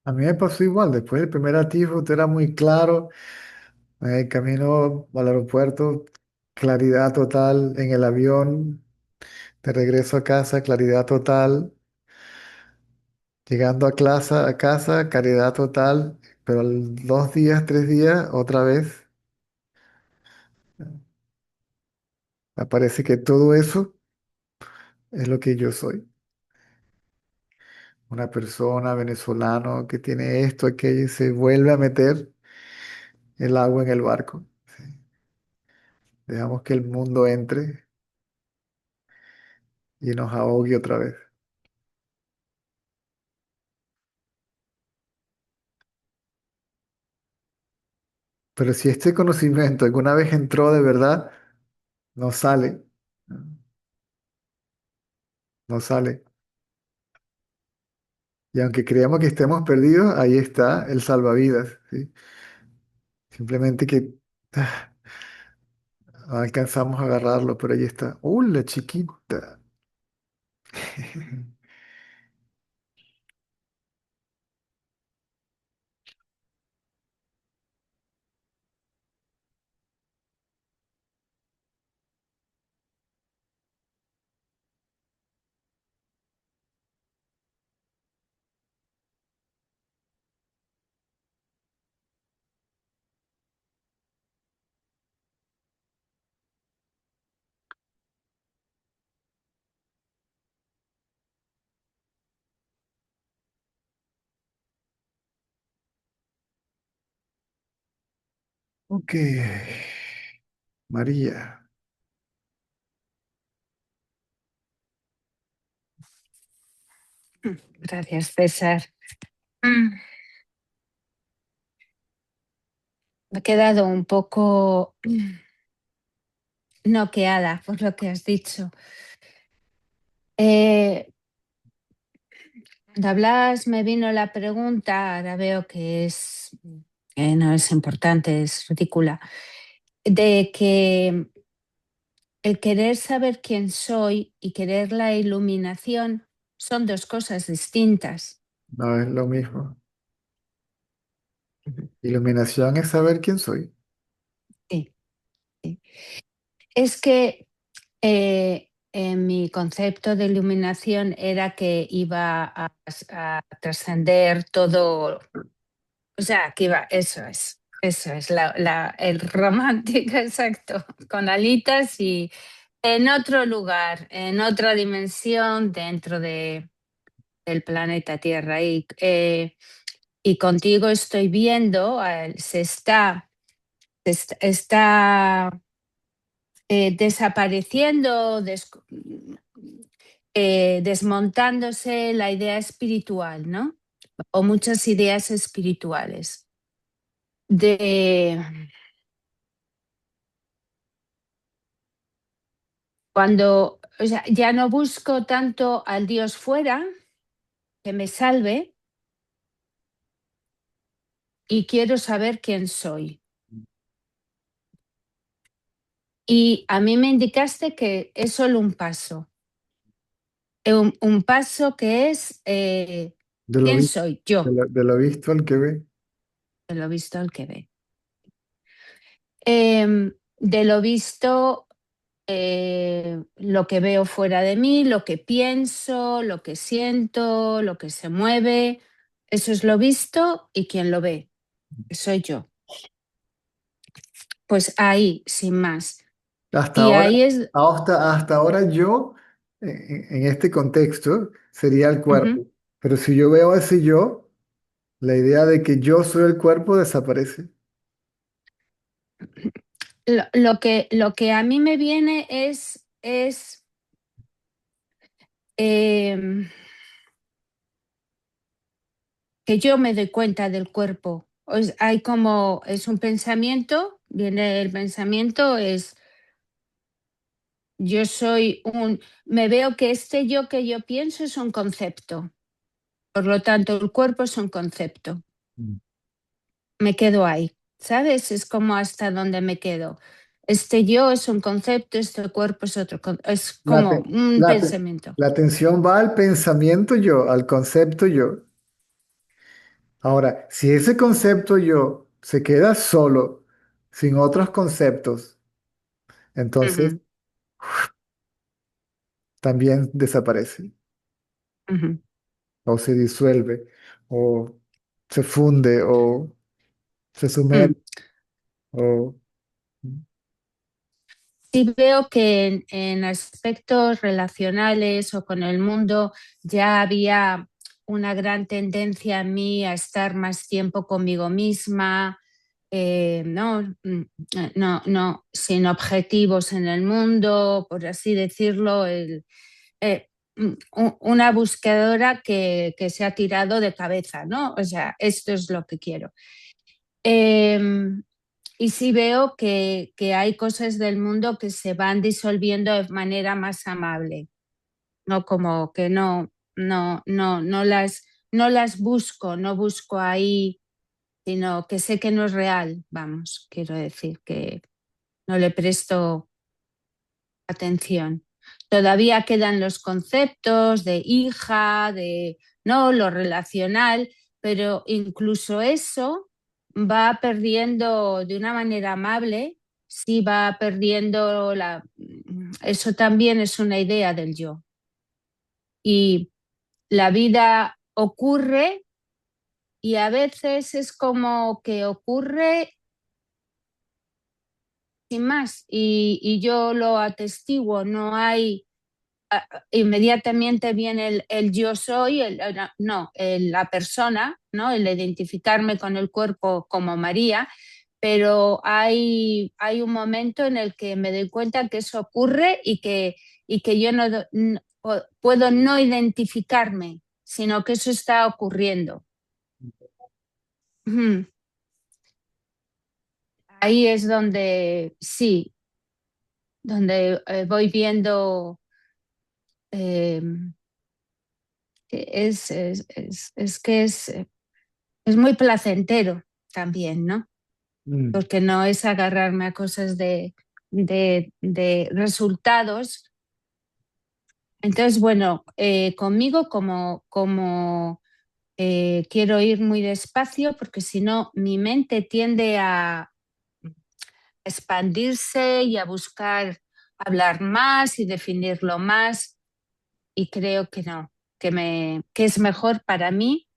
S2: A mí me pasó igual, después del primer atisbo, todo era muy claro. Camino al aeropuerto, claridad total. En el avión, de regreso a casa, claridad total. Llegando a casa, claridad total. Pero 2 días, 3 días, otra vez, me parece que todo eso es lo que yo soy. Una persona venezolano que tiene esto, aquello, y se vuelve a meter el agua en el barco. ¿Sí? Dejamos que el mundo entre y nos ahogue otra vez. Pero si este conocimiento alguna vez entró de verdad, no sale. No sale. Y aunque creamos que estemos perdidos, ahí está el salvavidas. ¿Sí? Simplemente que ah, no alcanzamos a agarrarlo, pero ahí está. ¡Hola, chiquita! Ok. María.
S6: Gracias, César. Mm, Me he quedado un poco noqueada por lo que has dicho. Cuando hablas me vino la pregunta, ahora veo que no es importante, es ridícula, de que el querer saber quién soy y querer la iluminación son dos cosas distintas.
S2: No es lo mismo. Iluminación es saber quién soy.
S6: Sí, sí. Es que mi concepto de iluminación era que iba a trascender todo, o sea, que iba, eso es el romántico, exacto, con alitas y en otro lugar, en otra dimensión dentro del planeta Tierra. Y contigo estoy viendo, está desapareciendo, desmontándose la idea espiritual, ¿no? O muchas ideas espirituales. Cuando, o sea, ya no busco tanto al Dios fuera que me salve y quiero saber quién soy. Y a mí me indicaste que es solo un paso. Un paso que es
S2: De lo,
S6: quién
S2: vi-
S6: soy yo,
S2: de lo visto al que ve.
S6: de lo visto al que ve. De lo visto, lo que veo fuera de mí, lo que pienso, lo que siento, lo que se mueve, eso es lo visto y quien lo ve, que soy yo. Pues ahí, sin más.
S2: Hasta
S6: Y
S2: ahora,
S6: ahí es...
S2: hasta ahora yo, en este contexto, sería el cuerpo.
S6: Ujú.
S2: Pero si yo veo ese yo, la idea de que yo soy el cuerpo desaparece.
S6: Lo que a mí me viene es que yo me doy cuenta del cuerpo. Hay como, es un pensamiento, viene el pensamiento, es yo soy me veo que este yo que yo pienso es un concepto. Por lo tanto, el cuerpo es un concepto.
S2: Mm.
S6: Me quedo ahí, ¿sabes? Es como hasta donde me quedo. Este yo es un concepto, este cuerpo es otro, es
S2: La,
S6: como
S2: te-
S6: un pensamiento.
S2: la atención va al pensamiento yo, al concepto yo. Ahora, si ese concepto yo se queda solo, sin otros conceptos, entonces
S6: Ujú,
S2: también desaparece,
S6: ujú.
S2: o se disuelve, o se funde, o se
S6: Mm.
S2: sumerge, o...
S6: Sí veo que en aspectos relacionales o con el mundo ya había una gran tendencia en mí a estar más tiempo conmigo misma, no, sin objetivos en el mundo, por así decirlo, una buscadora que se ha tirado de cabeza, ¿no? O sea, esto es lo que quiero. Em, y sí veo que hay cosas del mundo que se van disolviendo de manera más amable, no como que no las busco, no busco ahí, sino que sé que no es real, vamos, quiero decir que no le presto atención. Todavía quedan los conceptos de hija, de no, lo relacional, pero incluso eso va perdiendo de una manera amable, sí va perdiendo eso también es una idea del yo. Y la vida ocurre y a veces es como que ocurre sin más y yo lo atestiguo, no hay inmediatamente viene el yo soy, la persona, ¿no? El identificarme con el cuerpo como María, pero hay un momento en el que me doy cuenta que eso ocurre y que yo no puedo no identificarme, sino que eso está ocurriendo. Ujú. Ahí es donde sí, donde voy viendo eh, que es muy placentero también, ¿no?
S2: Mm.
S6: Porque no es agarrarme a cosas de resultados. Entonces, bueno, conmigo como quiero ir muy despacio porque si no mi mente tiende a expandirse y a buscar hablar más y definirlo más y creo que no, que es mejor para mí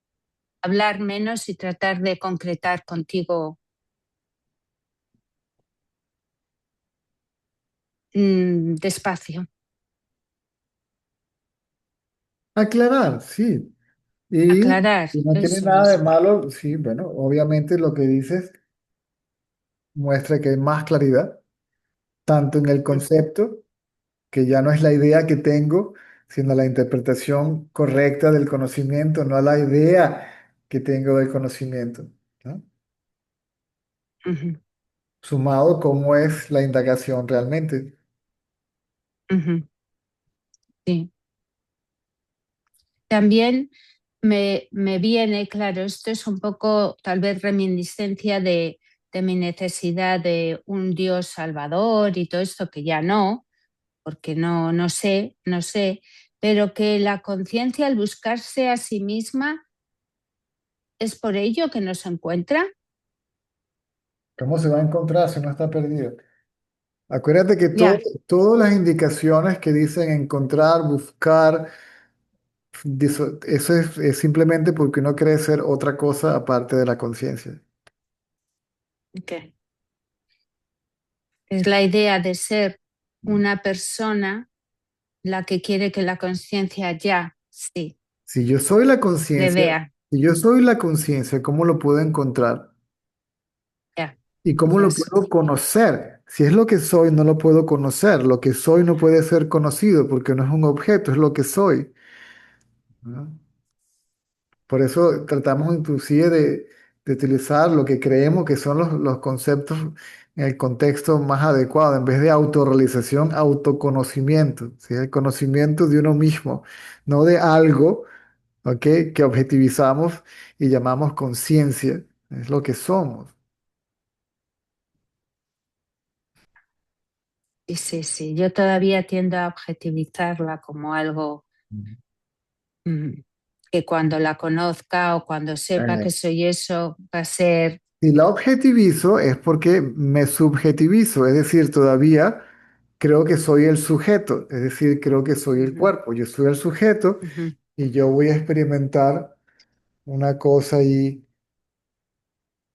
S6: hablar menos y tratar de concretar contigo despacio.
S2: Aclarar, sí.
S6: Aclarar,
S2: Y no tiene
S6: eso
S2: nada de
S6: es.
S2: malo, sí, bueno, obviamente lo que dices muestra que hay más claridad, tanto en el concepto, que ya no es la idea que tengo, sino la interpretación correcta del conocimiento, no la idea que tengo del conocimiento, ¿no?
S6: Ujú,
S2: Sumado cómo es la indagación realmente.
S6: ujú, sí. También me viene, claro, esto es un poco tal vez reminiscencia de mi necesidad de un Dios salvador y todo esto, que ya no, porque no sé, pero que la conciencia al buscarse a sí misma es por ello que nos encuentra.
S2: ¿Cómo se va a encontrar si no está perdido? Acuérdate que
S6: Ya,
S2: todas las indicaciones que dicen encontrar, buscar, eso es simplemente porque uno quiere ser otra cosa aparte de la conciencia.
S6: ok. Es la idea de ser una persona la que quiere que la conciencia ya, sí,
S2: Si yo soy la
S6: le
S2: conciencia,
S6: vea.
S2: si yo soy la conciencia, ¿cómo lo puedo encontrar?
S6: Ya,
S2: ¿Y cómo lo
S6: yes.
S2: puedo conocer? Si es lo que soy, no lo puedo conocer. Lo que soy no puede ser conocido porque no es un objeto, es lo que soy, ¿no? Por eso tratamos inclusive de utilizar lo que creemos que son los conceptos en el contexto más adecuado, en vez de autorrealización, autoconocimiento, ¿sí? El conocimiento de uno mismo, no de algo, ¿ok? Que objetivizamos y llamamos conciencia, es lo que somos.
S6: Sí, sí, sí. Yo todavía tiendo a objetivizarla como algo mm, que cuando la conozca o cuando sepa
S2: Eh,
S6: que soy eso, va a ser.
S2: Si la objetivizo es porque me subjetivizo, es decir, todavía creo que soy el sujeto, es decir, creo que soy el
S6: Ujú,
S2: cuerpo, yo soy el sujeto
S6: ujú,
S2: y yo voy a experimentar una cosa ahí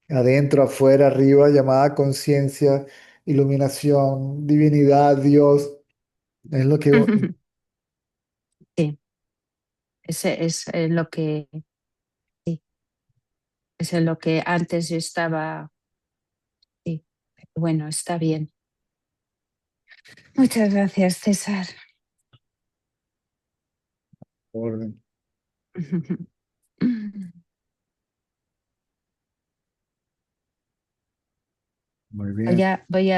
S2: adentro, afuera, arriba, llamada conciencia, iluminación, divinidad, Dios, es lo que...
S6: ujú. Sí, ese es lo que, sí, es en lo que antes yo estaba. Sí, bueno, está bien. Muchas gracias, César.
S2: Orden. Muy bien,
S6: Voy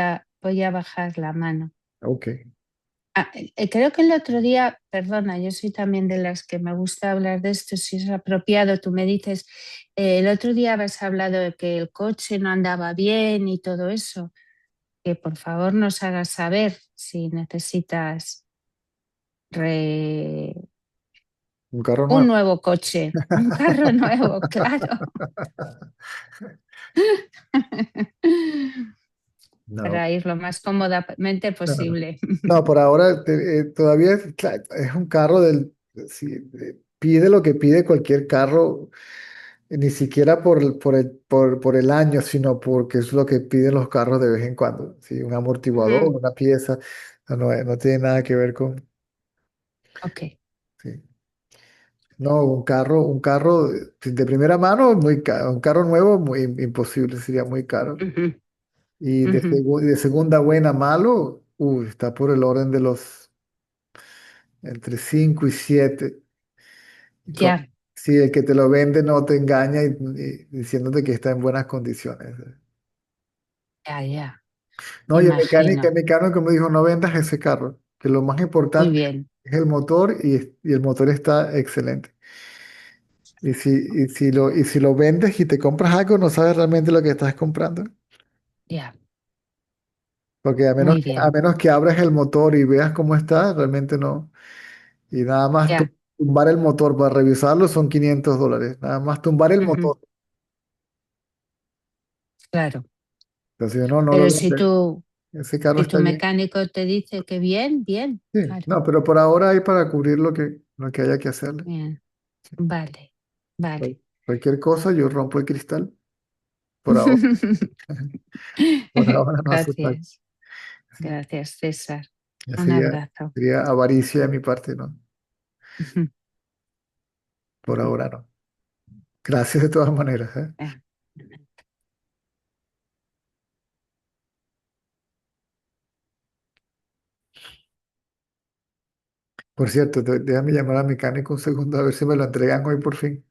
S6: a bajar la mano.
S2: ok.
S6: Creo que el otro día, perdona, yo soy también de las que me gusta hablar de esto, si es apropiado, tú me dices, el otro día habéis hablado de que el coche no andaba bien y todo eso, que por favor nos hagas saber si necesitas re-
S2: Un carro
S6: un
S2: nuevo.
S6: nuevo coche, un carro nuevo, claro,
S2: No.
S6: para ir lo más cómodamente
S2: No,
S6: posible.
S2: no, por ahora todavía es un carro sí, pide lo que pide cualquier carro, ni siquiera por el año, sino porque es lo que piden los carros de vez en cuando. Sí, un amortiguador,
S6: Ujú,
S2: una pieza, no tiene nada que ver con...
S6: ok.
S2: Sí. No, un carro de primera mano, muy caro. Un carro nuevo, muy imposible, sería muy caro.
S6: Ujú,
S2: Y
S6: ujú.
S2: de segunda buena, malo, está por el orden de los entre 5 y 7. Y
S6: Ya,
S2: si el que te lo vende no te engaña y diciéndote que está en buenas condiciones.
S6: ya,
S2: No, y el
S6: imagino.
S2: mecánico me dijo, no vendas ese carro, que lo más
S6: Muy
S2: importante
S6: bien.
S2: es el motor y el motor está excelente. Y si lo vendes y te compras algo, no sabes realmente lo que estás comprando.
S6: Ya,
S2: Porque
S6: muy
S2: a
S6: bien.
S2: menos que abras el motor y veas cómo está, realmente no. Y nada más
S6: Ya.
S2: tumbar el motor para revisarlo son $500. Nada más tumbar el
S6: Ujú,
S2: motor.
S6: claro.
S2: Entonces, no lo
S6: Pero
S2: vendes. Ese carro
S6: si tu
S2: está bien.
S6: mecánico te dice que bien, bien,
S2: Sí,
S6: claro.
S2: no, pero por ahora hay para cubrir lo que haya que hacerle.
S6: Bien. Vale, vale.
S2: Cualquier cosa, yo rompo el cristal. Por ahora, por ahora no hace falta.
S6: Gracias, gracias, César.
S2: Ya
S6: Un
S2: sería,
S6: abrazo.
S2: sería avaricia de mi parte, ¿no?
S6: Ujú,
S2: Por
S6: ujú.
S2: ahora no. Gracias de todas maneras, ¿eh?
S6: Ya.
S2: Por cierto, déjame llamar al mecánico un segundo a ver si me lo entregan hoy por fin.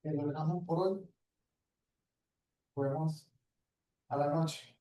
S2: Lo dejamos por hoy. Nos vemos a la noche.